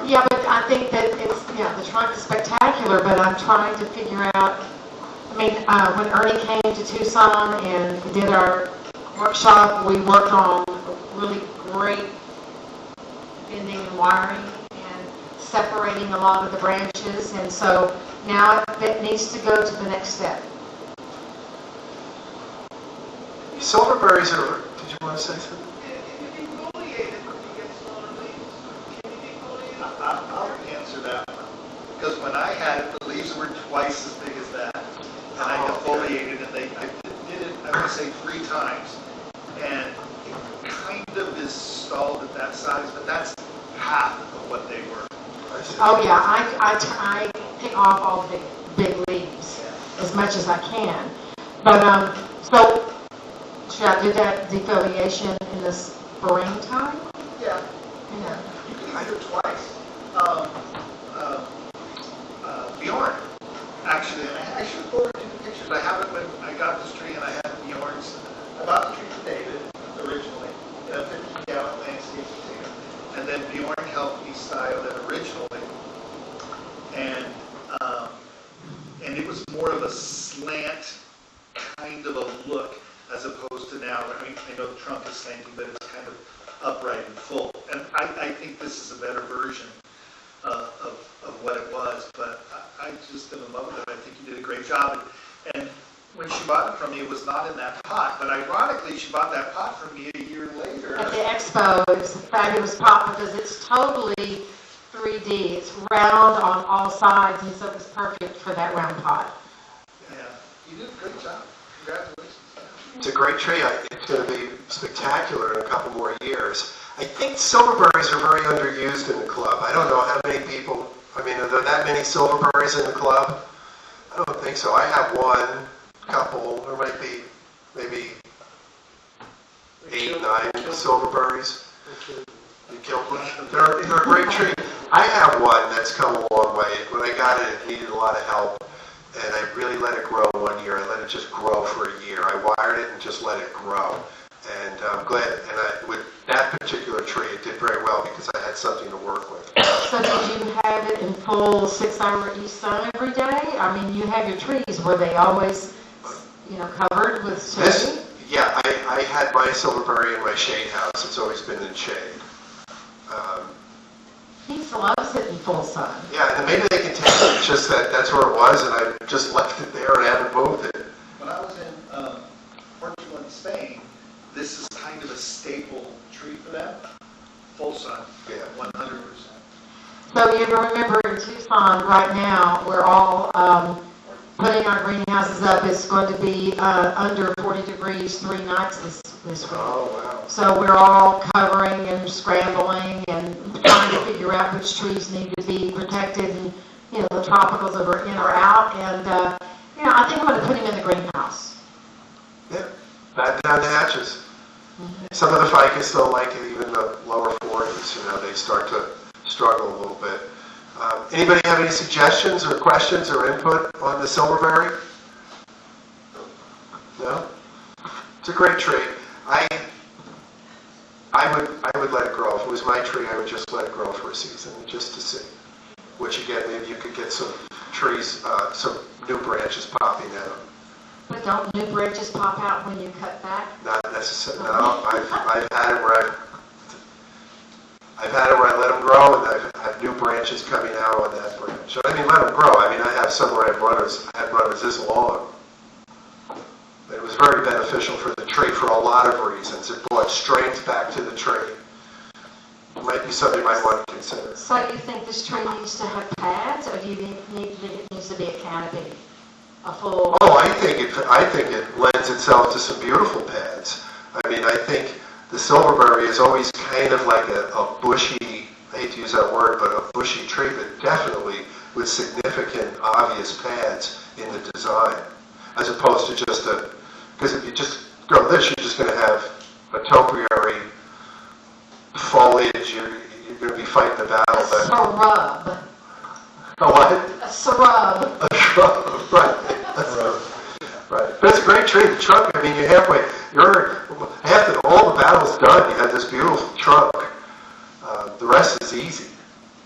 Yeah, but I think that the trunk is spectacular, but I'm trying to figure out, I mean, when Ernie came to Tucson and we did our workshop, we worked on really great bending and wiring and separating a lot of the branches, and so now it needs to go to the next step. Silverberries are, did you want to say something? I'll answer that one. Because when I had it, the leaves were twice as big as that. And I defoliated it. I did it, I would say 3 times. And it kind of is stalled at that size, but that's half of what they were. Oh yeah, I pick off all the big leaves as much as I can. But so should I do that defoliation in the springtime? Yeah. Yeah. You can hide it twice. Bjorn, actually, and I should forward you the pictures. I have it when I got this tree and I had Bjorn's. I bought the tree for David originally, in a 50-gallon landscape container. And then Bjorn helped me style it originally. And it was more of a slant kind of a look as opposed to now. I mean, I know the trunk is slanting, but it's kind of upright and full. And I think this is a better version of what it was, but I just am in love with it. I think you did a great job. And when she bought it from me, it was not in that pot, but ironically, she bought that pot from me a year later. At the expo, it's a fabulous pot because it's totally 3D. It's round on all sides, and so it's perfect for that round pot. Yeah, you did a great job. Congratulations. It's a great tree. It's going to be spectacular in a couple more years. I think silverberries are very underused in the club. I don't know how many people, I mean, are there that many silverberries in the club? I don't think so. I have one, couple, there might be maybe 8, 9 silverberries. You killed one? They're a great tree. I have one that's come a long way. When I got it, it needed a lot of help. And I really let it grow one year. I let it just grow for a year. I wired it and just let it grow. And I'm glad. And with that particular tree, it did very well because I had something to work with. So did you have it in full 6-hour east sun every day? I mean, you have your trees. Were they always, covered with shade? Yeah, I had my silverberry in my shade house. It's always been in shade. He loves it in full sun. Yeah, and maybe they can take it. It's just that's where it was, and I just left it there and haven't moved it. When I was in Portugal and Spain, this is kind of a staple tree for them. Full sun, Yeah. 100%. So you remember in Tucson right now, we're all putting our greenhouses up. It's going to be under 40 degrees 3 nights this week. Oh, wow. So we're all covering and scrambling and trying to figure out which trees need to be protected and, the tropicals that are in or out. And, I think I'm going to put him in the greenhouse. Yeah, batten down the hatches. Some of the ficus don't like it, even the lower 40s. They start to struggle a little bit. Anybody have any suggestions or questions or input on the silverberry? No? It's a great tree. I would let it grow. If it was my tree, I would just let it grow for a season, just to see. What you get, maybe you could get some trees, some new branches popping out. But don't new branches pop out when you cut back? Not necessarily. No, I've had it where I let them grow, and I have new branches coming out on that branch. I mean, let them grow. I mean, I have some where I had runners this long. It was very beneficial for the tree for a lot of reasons. It brought strength back to the tree. It might be something you might want to consider. So you think this tree needs to have pads, or do you think it needs to be a canopy? A full... Oh, I think it lends itself to some beautiful pads. I mean, I think the silverberry is always kind of like a bushy, I hate to use that word, but a bushy tree, but definitely with significant, obvious pads in the design, as opposed to just because if you just grow this, you're just going to have a topiary foliage. You're going to be fighting the battle. A shrub. A what? A shrub. A shrub, right. Right. But it's a great tree. The trunk, I mean, all the battle's done. You have this beautiful trunk. The rest is easy.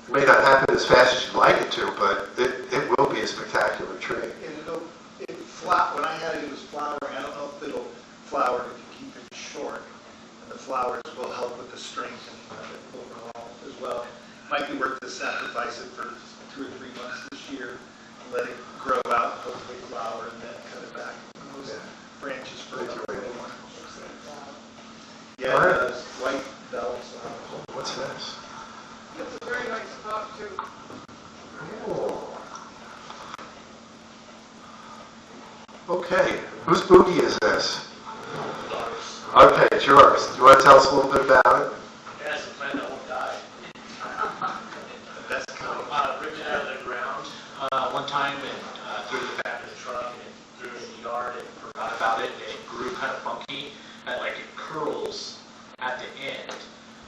It may not happen as fast as you'd like it to, but it will be a spectacular tree. When I had it was flowering. I don't know if it'll flower if you keep it short. And the flowers will help with the strengthening of it overall as well. Might be worth to sacrifice it for 2 or 3 months this year and let it grow out, hopefully flower, and then cut it back. Those branches for another one. Yeah, All right. it does. White bells. What's this? It's a very nice pot too. Oh. Okay, whose boogie is this? Okay, it's yours. Do you want to tell us a little bit about it? Yeah, it's a plant that won't die. That's kind of Ripped it out of the ground one time and threw it back in the truck and threw it in the yard and forgot about it. It grew kind of funky, and like it curls at the end.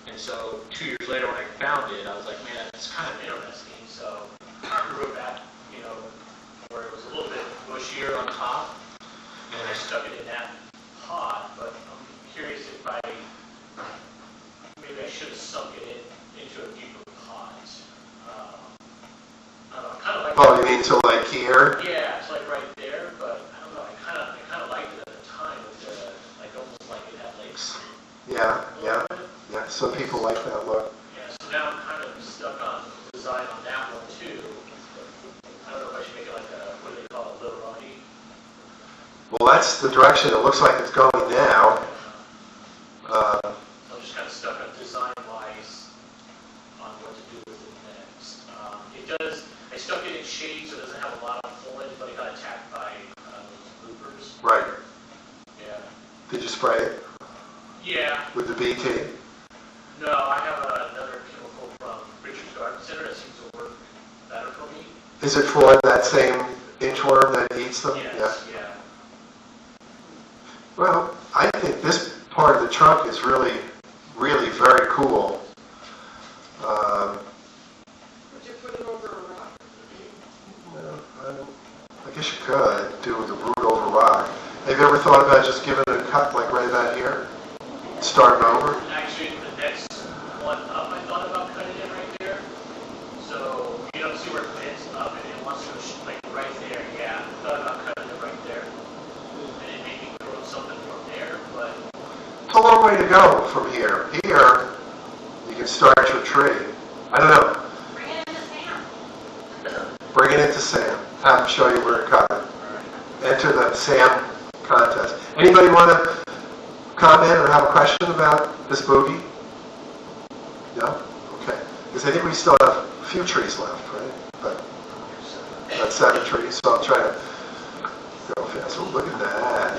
And so 2 years later when I found it, I was like, man, it's kind of interesting. So I grew it back, where it was a little bit bushier on top, and I stuck it in that pot. But I'm curious if maybe I should have sunk it into a deeper pot. I don't know, kind of like. Oh, you mean to like here? Yeah, it's like right there, but I don't know. I kind of liked it at the time with almost like it had legs. Yeah, yeah, yes. some people like that look. Yeah, so now I'm kind of stuck on design on that one too. I don't know if I should make it like a, what do they call it, little body? Well, that's the direction it looks like it's going now. I'm just kind of stuck on design-wise on what to do with it next. It does, I stuck it in shade so it doesn't have a lot of foliage, but it got attacked by loopers. Right. Yeah. Did you spray it Yeah. with the BT? No, I have another chemical from Richard's Garden Center that seems to work better for me. Is it for that same inchworm that eats them? Yes, yeah. Well, I think this part of the trunk is really, really very cool. Would you put it over a rock? I guess you could do the root over rock. Have you ever thought about just giving it a cut like right about here? Starting over? Actually, the next one up, I thought about cutting it right there. So you don't see where it plants up and it wants to go like right there. Yeah, I thought about cutting it right there. And then maybe grow something from there, but It's a long way to go from here. Here, you can start your tree. I don't know. Bring it into Sam. Bring it into Sam. Have him show you where to cut it. Enter the Sam contest. Anybody want to comment or have a question about this boogie? No? Okay. Because I think we still have a few trees left, right? But about 7 trees, so I'll try to go fast. Oh, look at that.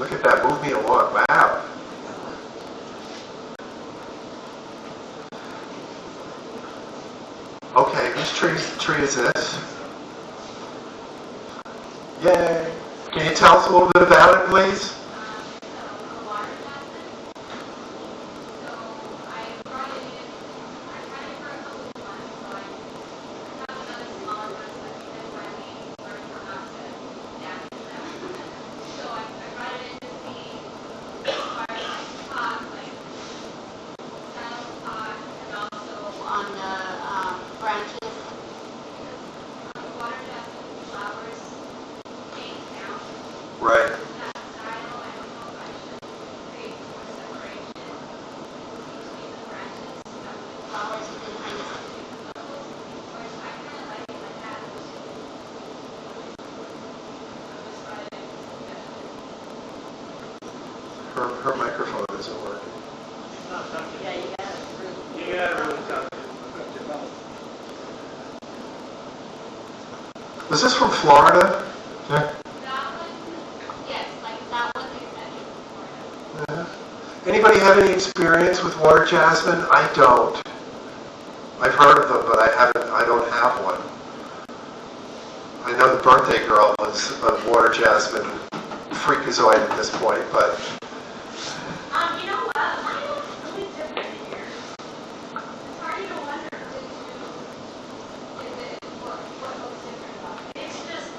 Look at that. Move me along. Wow. Okay, whose tree is this? Yay. Can you tell us a little bit about it, please? On the branches. Right. Her microphone isn't working. Yeah, you got it. you gotta really cut it. Was this from Florida? Yeah. Yes, like that one they said. Anybody have any experience with water jasmine? I don't. I've heard of them, but I don't have one. I know the birthday girl is a water jasmine freakazoid at this point, but You know what? Mine looks really different here. It's hard to wonder. What looks different about it? It's just,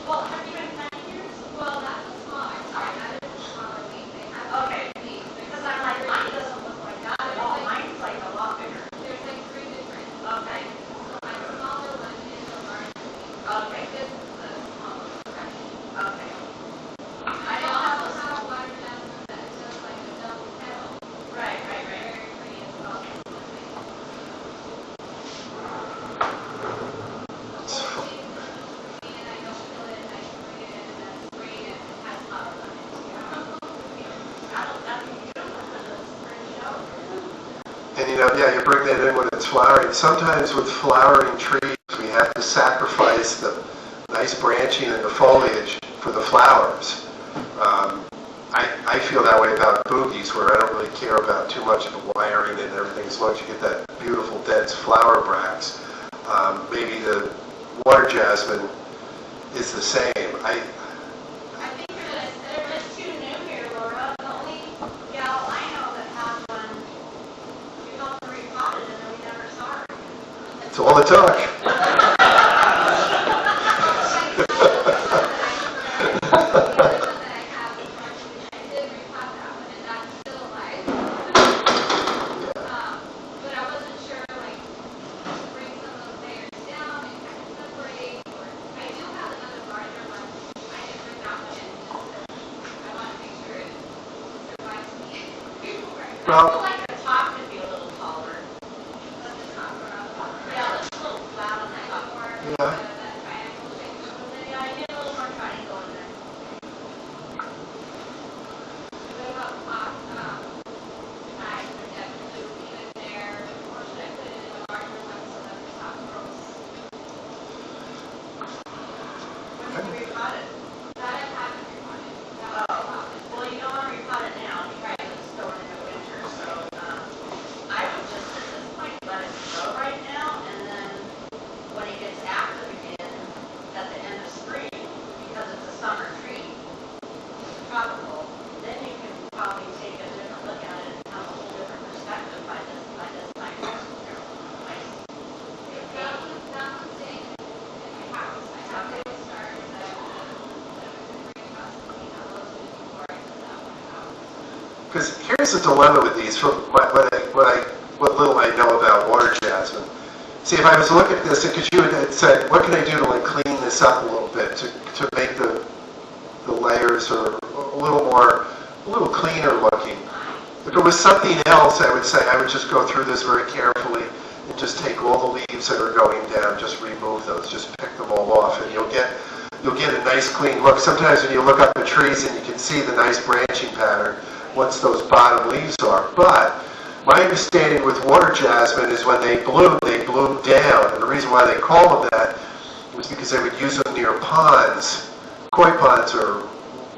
well, have you been cutting yours? Well, that's a smaller, sorry, that is a smaller leaf. They have okay, because I'm like, mine doesn't look like that at all. Mine's like a lot bigger. There's like 3 different. Okay. So my smaller one is a larger leaf. Okay. This is the smaller one. Okay. I also have water jasmine that is just like a double petal. Right. Very pretty as well. And I don't feel it, I spray it and then spray it and it has flowers on it. That'll be beautiful for the spring show. and yeah, you bring that in when it's flowering. Sometimes with flowering trees, we have to sacrifice the nice branching and the foliage for the flowers. I feel that way about boogies, where I don't really care about too much of the wiring and everything, as long as you get that beautiful dense flower bracts. Maybe the water jasmine is the same. I think they're just too new here, Laura. The only gal I know that has one, we helped her repot it and then we never saw her. It's all it took. But I wasn't sure, like, bring some of those layers down and kind of separate, or I do have another larger one. I didn't bring that one in, just 'cause I want to make sure it survives me before. I Well- feel like Have you repot it? That I haven't reminded. Oh, well, you don't want to repot it now, because it's going into winter, so, I would just, at this point, let it grow right now, and then when it gets active again, at the end of spring, because it's a summer tree, tropical, then you can probably take a different look at it and have a whole different perspective by this time next year. That was in my house. I have to start the greenhouse, those before I put that one out. Because here's the dilemma with these, from what little I know about water jasmine. See, if I was to look at this, because you had said, what can I do to like clean this up a little bit to make the layers are a little cleaner looking. If it was something else, I would say I would just go through this very carefully and just take all the leaves that are going down, just remove those, just pick them all off, and you'll get a nice clean look. Sometimes when you look up the trees and you can see the nice branching pattern once those bottom leaves are. But my understanding with water jasmine is when they bloom down, and the reason why they call them that was because they would use them near ponds, koi ponds or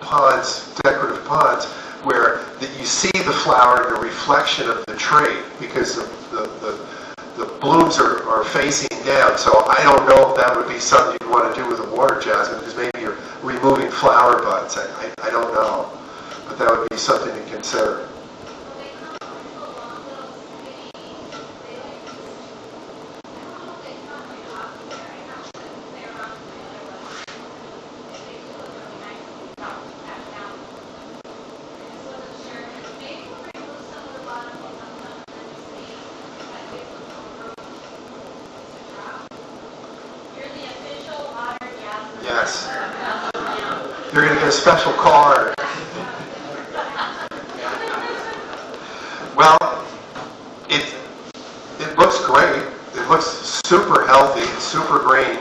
ponds, decorative ponds, where you see the flower in the reflection of the tree because the blooms are facing down. So I don't know if that would be something you'd want to do with a water jasmine, because maybe you're removing flower buds. I don't know, but that would be something to consider. Yes. You're going to get a special card. Well, it looks great. It looks super healthy, super green.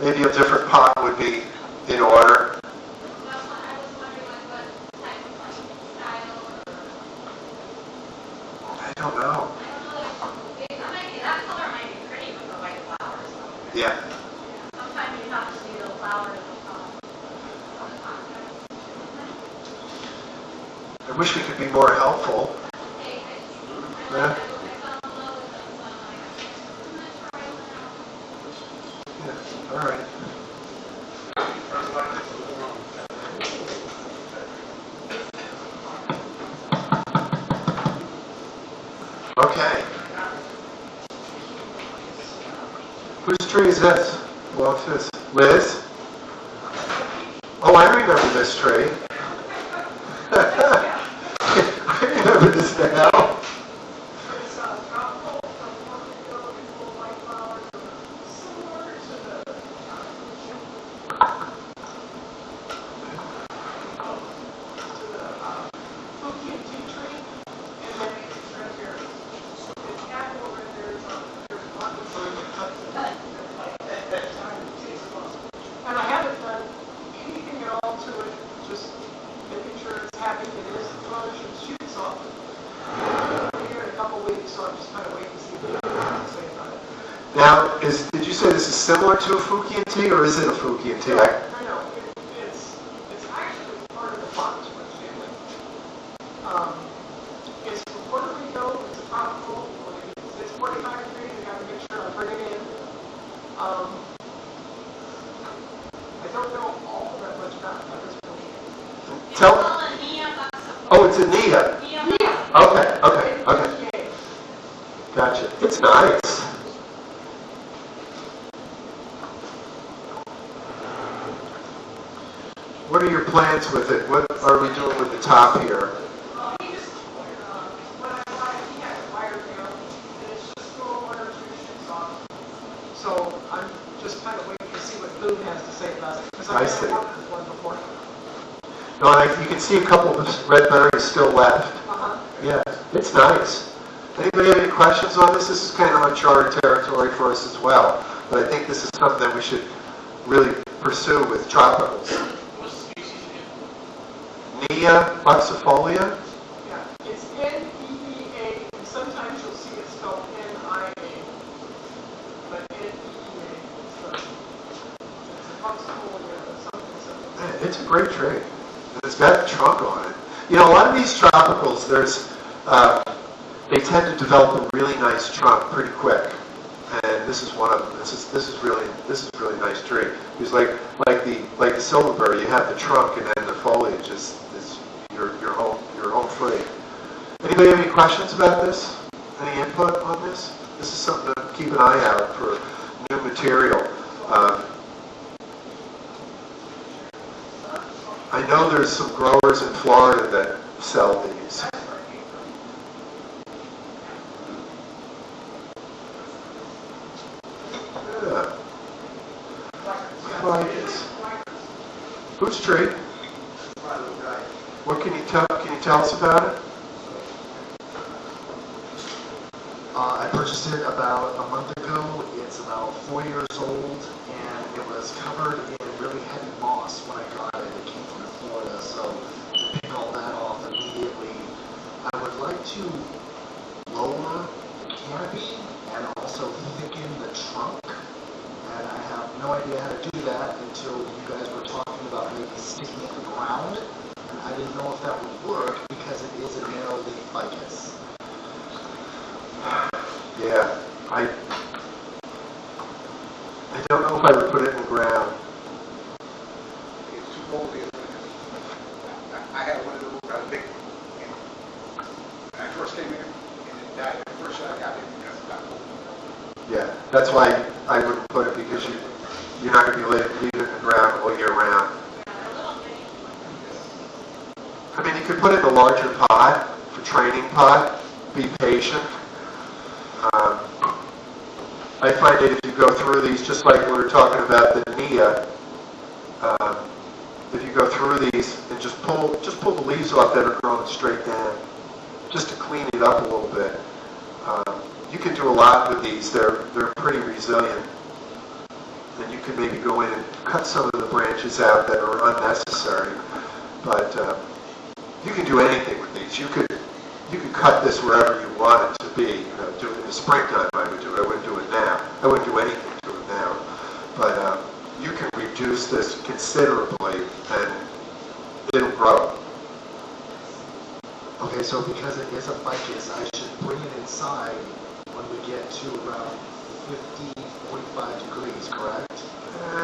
Maybe a different pot would be in order. I don't know. That color might be pretty with the white flowers. Yeah. Sometimes you have to see the flowers. I wish we could be more helpful. Yeah. Yeah. All right. Okay. Whose tree is this? Well, it's this. Liz? Oh, I remember this tree. I remember this now. And I haven't done anything at all to it, just making sure it's happy. It is throwing shoots off. We're here in a couple weeks, so I'm just kind of waiting to see what they have to say about it. Now, did you say this is similar to a Fukian tea, or is it a Fukian tea? No, it's actually part of the boxwood family. It's from Puerto Rico. It's a tropical. It's 45 degrees. I got to make sure I bring it in. I don't know all that much about it at this point. Tell. Oh, it's a Nia. Okay. Gotcha. It's nice. What are your plans with it? What are we doing with the top here? So I'm just kind of waiting to see what Boone has to say about it, because I I've see. never worked with one before. No, you can see a couple of red berries still left. Yeah, it's nice. Anybody have any questions on this? This is kind of uncharted territory for us as well. But I think this is something that we should really pursue with tropicals. Nia buxifolia? Yeah, it's N-E-E-A, and sometimes you'll see it spelled N-I-A, but N-E-E-A. It's a great tree. It's got the trunk on it. You know, a lot of these tropicals, they tend to develop a really nice trunk pretty quick. And this is one of them. This is really a nice tree. It's like the silverberry, you have the trunk and then the foliage is you're home free. Anybody have any questions about this? Any input on this? This is something to keep an eye out for new material. I know there's some growers in Florida that sell these. Yeah. I like this. Whose tree? What can you tell us about it? I purchased it about a month ago. It's about 4 years old, and it was covered in really heavy moss when I got it. It came from Florida, so to pick all that off immediately, I would like to lower the canopy and also thicken the trunk. And I have no idea how to do that until you guys were talking about maybe sticking it to the ground. And I didn't know if that would work because it is a narrow leaf ficus. Yeah, I don't know if I would put it in the ground. It's too cold here. I had one of those kind of big. When I first came in, and it died. The first shot I got it, that's about cold. Yeah, that's why I wouldn't put it, because you're not going to be leaving it in the ground all year round. I mean, you could put it in a larger pot for training pot. Be patient. I find that if you go through these, just like we were talking about the Nia, if you go through these and just pull the leaves off that are growing straight down, just to clean it up a little bit. You can do a lot with these. They're pretty resilient, and you can maybe go in and cut some of the branches out that are unnecessary. But you can do anything with these. You could cut this wherever you want it to be. You know, do it in the springtime. I would do it. I wouldn't do it now. I wouldn't do anything to it now. But you can reduce this considerably, and it'll grow. Okay, so because it is a ficus, I should bring it inside when we get to around 50, 45 degrees, correct?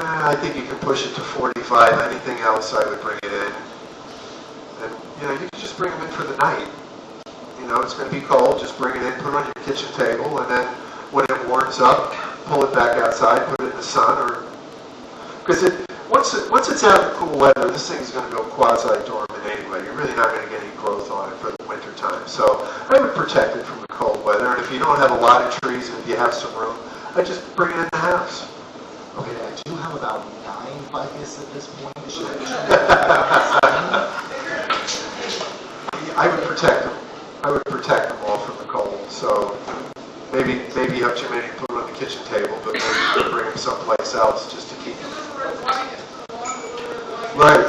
I think you can push it to 45. Anything else, I would bring it in. And, you know, you can just bring them in for the night. You know, it's going to be cold. Just bring it in, put it on your kitchen table, and then when it warms up, pull it back outside, put it in the sun, or because once it's out in cool weather, this thing is going to go quasi-dormant anyway. You're really not going to get any growth on it for the winter time. So I would protect it from the cold weather. And if you don't have a lot of trees, and if you have some room, I just bring it in the house. Okay, I do have about 9 ficus at this point. I would protect them. I would protect them all from the cold. So maybe you have too many to put them on the kitchen table, but maybe you could bring them someplace else just to keep them. Right.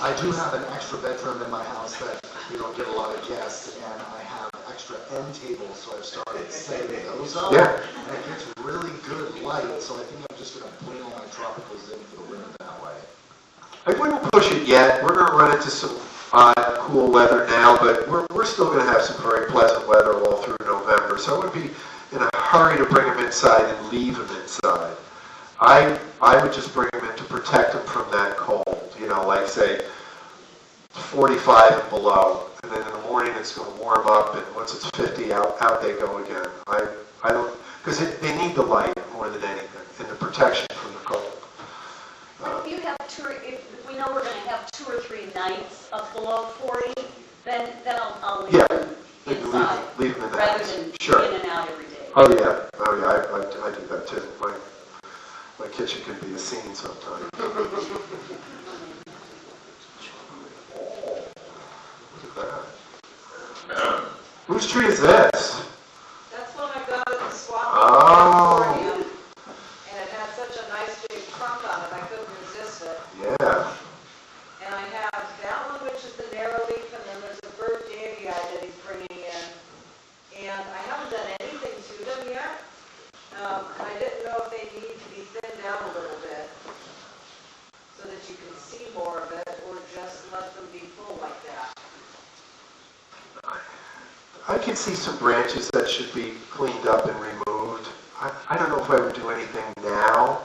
I do have an extra bedroom in my house that we don't get a lot of guests, and I have extra end tables, so I've started setting those up. Yeah. And it gets really good light, so I think I'm just going to bring all my tropicals in for the winter that way. I wouldn't push it yet. We're going to run into some odd, cool weather now, but we're still going to have some very pleasant weather all through November. So I wouldn't be in a hurry to bring them inside and leave them inside. I would just bring them in to protect them from that cold. You know, like say 45 and below, and then in the morning it's going to warm up, and once it's 50, out they go again. I don't, because they need the light more than anything, and the protection from the cold. If you have if we know we're going to have 2 or 3 nights of below 40, then I'll leave them inside, leave them in the rather house. than Sure. in and out every day. Oh yeah, I do that too. My kitchen can be a scene sometimes. Look at that. Whose tree is this? That's one I got at the swap meet Oh. in California, and it had such a nice big trunk on it, I couldn't resist it. Yeah. And I have that one, which is the narrow leaf, and then there's a bird dandy that he's bringing in. And I haven't done anything to them yet. And I didn't know if they need to be thinned out a little bit. So I can see some branches that should be cleaned up and removed. I don't know if I would do anything now.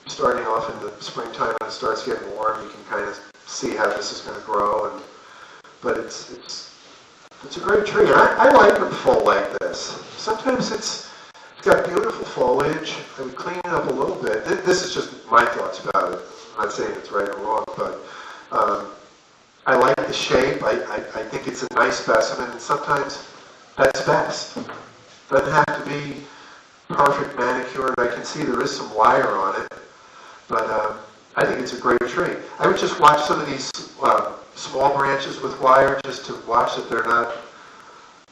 Starting off in the springtime when it starts getting warm, you can kind of see how this is going to grow. But it's a great tree. And I like them full like this. Sometimes it's got beautiful foliage. I would clean it up a little bit. This is just my thoughts about it. I'm not saying it's right or wrong, but I like the shape. I think it's a nice specimen, and sometimes that's best. Doesn't have to be perfect manicured. I can see there is some wire on it, but I think it's a great tree. I would just watch some of these small branches with wire just to watch that they're not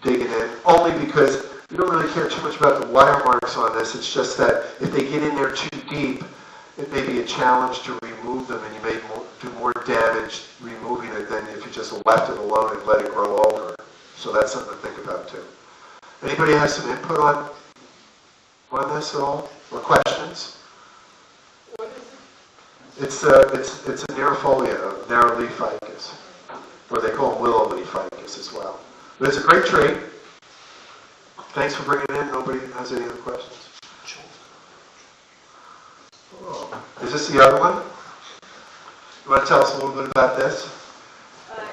digging in, only because you don't really care too much about the wire marks on this. It's just that if they get in there too deep, it may be a challenge to remove them, and you may do more damage removing it than if you just left it alone and let it grow over. So that's something to think about too. Anybody have some input on this at all, or questions? It's a Nerofolia, narrow leaf ficus, or they call them willow leaf ficus as well. But it's a great tree. Thanks for bringing it in. Nobody has any other questions? Oh. Is this the other one? You want to tell us a little bit about this?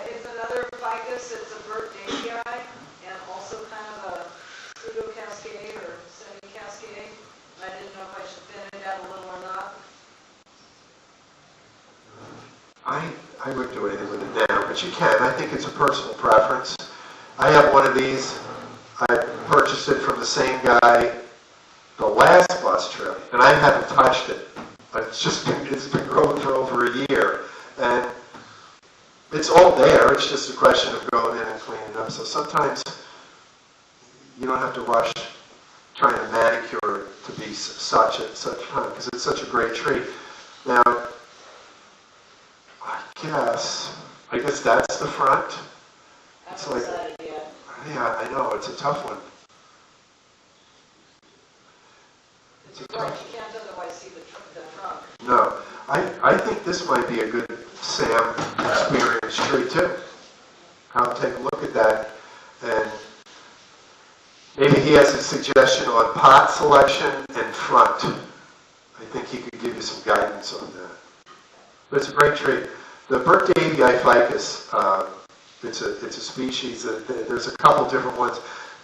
It's another ficus. It's a Burt Davii, and also kind of a pseudo-cascade or semi-cascade. I didn't know if I should thin it out a little or not. I wouldn't do anything with it now, but you can. I think it's a personal preference. I have one of these. I purchased it from the same guy the last bus trip, and I haven't touched it. It's been growing for over a year, and it's all there. It's just a question of going in and cleaning it up. So sometimes you don't have to rush trying to manicure it to be such time, because it's such a great tree. Now, I guess that's the front. It's like, yeah, I know, it's a tough one. It's dark. You can't otherwise see the trunk. No, I think this might be a good Sam experience tree too. I'll take a look at that, and maybe he has a suggestion on pot selection and front. I think he could give you some guidance on that. But it's a great tree. The Burt Davii ficus, it's a species. There's a couple different ones.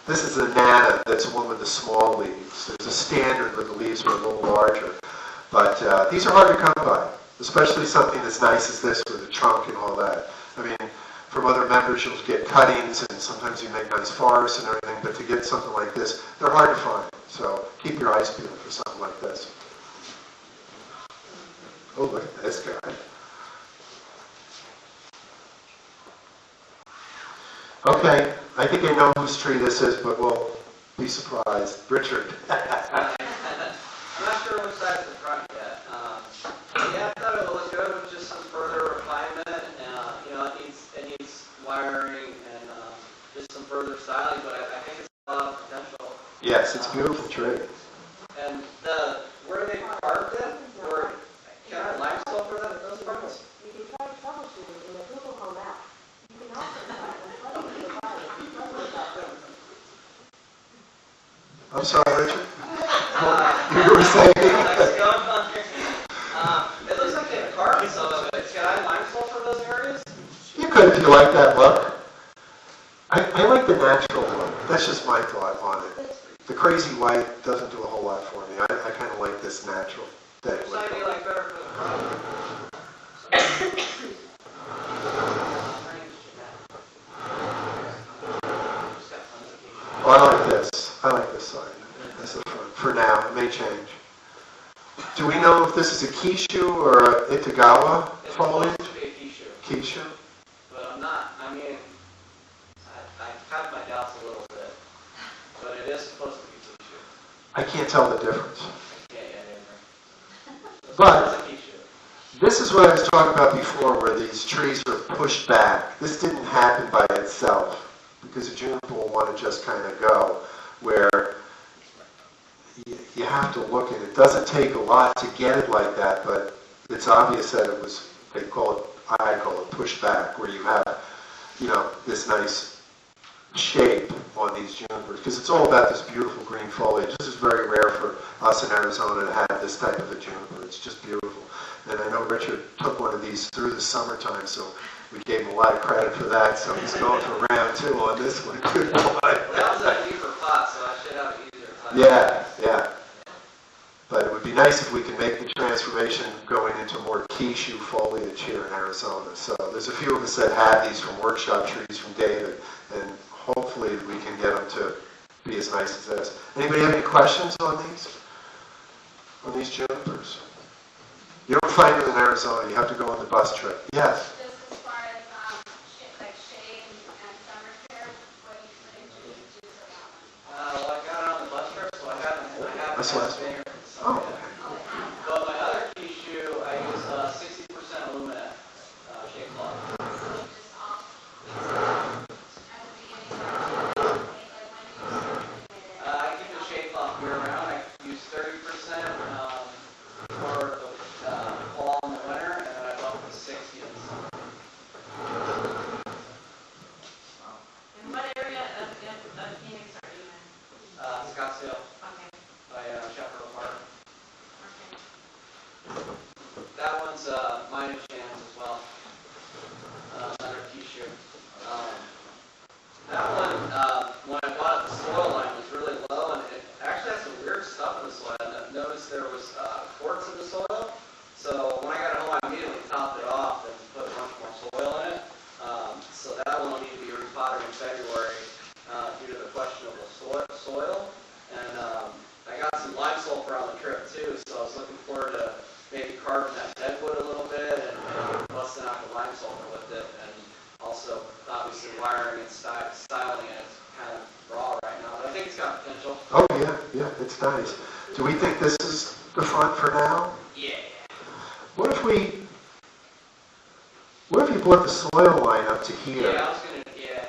This is a nana. That's one with the small leaves. There's a standard where the leaves are a little larger. But these are hard to come by, especially something as nice as this with a trunk and all that. I mean, from other members you'll get cuttings, and sometimes you make nice forests and everything, but to get something like this, they're hard to find. So keep your eyes peeled for something like this. Oh, look at this guy. Okay, I think I know whose tree this is, but we'll be surprised. Richard. I'm not sure which side's the front yet. Yeah, I thought it looked good with just some further refinement. It needs wiring and just some further styling, but I think it's a lot of potential. Yes, it's a beautiful tree. And where they carved it, can I limestone for that? Those fronts? You can try troubleshooting in a Google Home app. You can also try I'm sorry, Richard. You were saying? It looks like they carved some of it. Can I limestone for those areas? You could if you like that look. I like the natural look. That's just my thought on it. The crazy white doesn't do a whole lot for me. I kind of like this natural. Which side do you like better for the front? Oh, I like this. I like this side. That's the front. For now, it may change. Do we know if this is a Kishu or a Itagawa foliage? It's supposed to be a Kishu. Kishu? But I'm not. I mean, I have my doubts a little bit. But it is supposed to be Kishu. I can't tell the difference. Yeah, never. But this is what I was talking about before, where these trees are pushed back. This didn't happen by itself, because a juniper will want to just kind of go, where you have to look at it. It doesn't take a lot to get it like that, but it's obvious that it was, I call it pushed back, where you have, this nice shape on these junipers, because it's all about this beautiful green foliage. This is very rare for us in Arizona to have this type of a juniper. It's just beautiful. And I know Richard took one of these through the summertime, so we gave him a lot of credit for that. So he's going for round 2 on this one. Good boy. That was a deeper pot, so I should have an easier time. Yeah. But it would be nice if we could make the transformation going into more quiche foliage here in Arizona. So there's a few of us that have these from workshop trees from David, and hopefully we can get them to be as nice as this. Anybody have any questions on these junipers? You don't find them in Arizona. You have to go on the bus trip. Yes? Just as far as like shade and summer care, what do you do for that one? Well, I got it on the bus trip, so I haven't That's last been one. here. Oh. But my other quiche, I use 60% aluminum shade cloth. I keep the shade cloth year round. I use 30% for the fall and the winter, and then I bump to 60 in the summer. In what area of Phoenix are you in? Scottsdale Okay. by Chaparral Park. Okay. That one's mine and Shan's as well. Another quiche. That one, when I bought it, the soil line was really low, and it actually had some weird stuff in the soil. I noticed there was quartz in the soil, so when I got it home, I immediately topped it off and put much more soil in it. So that one will need to be repotted in February due to the questionable soil. And I got some lime sulfur on the trip too, so I was looking forward to maybe carving that deadwood a little bit and busting out the lime sulfur with it. And also, obviously, wiring and styling it. It's kind of raw right now, but I think it's got potential. Oh, yeah, it's nice. Do we think this is the front for now? Yeah. What if you brought the soil line up to here? Yeah, I was gonna. Yeah.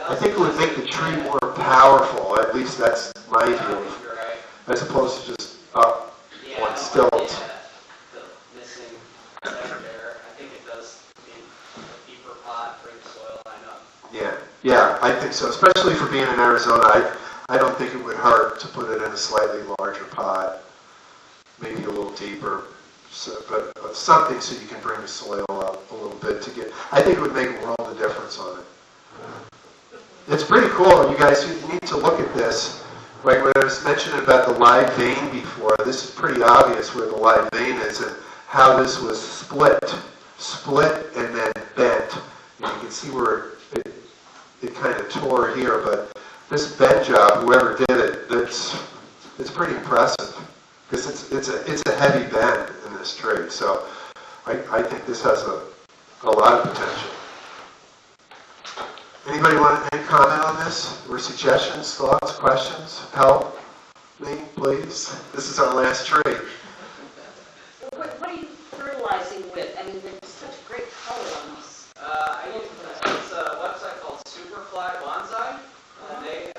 I think it would make the tree more powerful. At least that's my view. You're right. As opposed to just up Yeah, on stilts. the missing center there. I think it does need a deeper pot, bring the soil line up. Yeah, I think so. Especially for being in Arizona, I don't think it would hurt to put it in a slightly larger pot, maybe a little deeper. So, but something so you can bring the soil up a little bit to get. I think it would make a world of difference on it. It's pretty cool. You guys need to look at this. Like when I was mentioning about the live vein before, this is pretty obvious where the live vein is and how this was split and then bent. And you can see where it kind of tore here, but this bend job, whoever did it, it's pretty impressive because it's a heavy bend in this tree. So I think this has a lot of potential. Anybody want any comment on this? Or suggestions, thoughts, questions? Help me, please. This is our last tree. What are you fertilizing with? I mean, there's such great color on these. It's a website called Superfly Bonsai, and they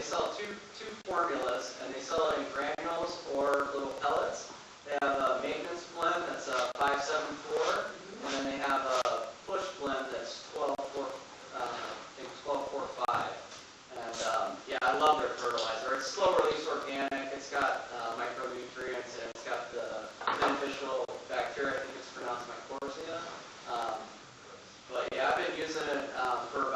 sell two formulas, and they sell it in granules or little pellets. They have a maintenance blend that's a 574, and then they have a push blend that's 1245. And yeah, I love their fertilizer. It's slow release organic. It's got micronutrients, and it's got the beneficial bacteria. I think it's pronounced mycorrhizia. But yeah, I've been using it for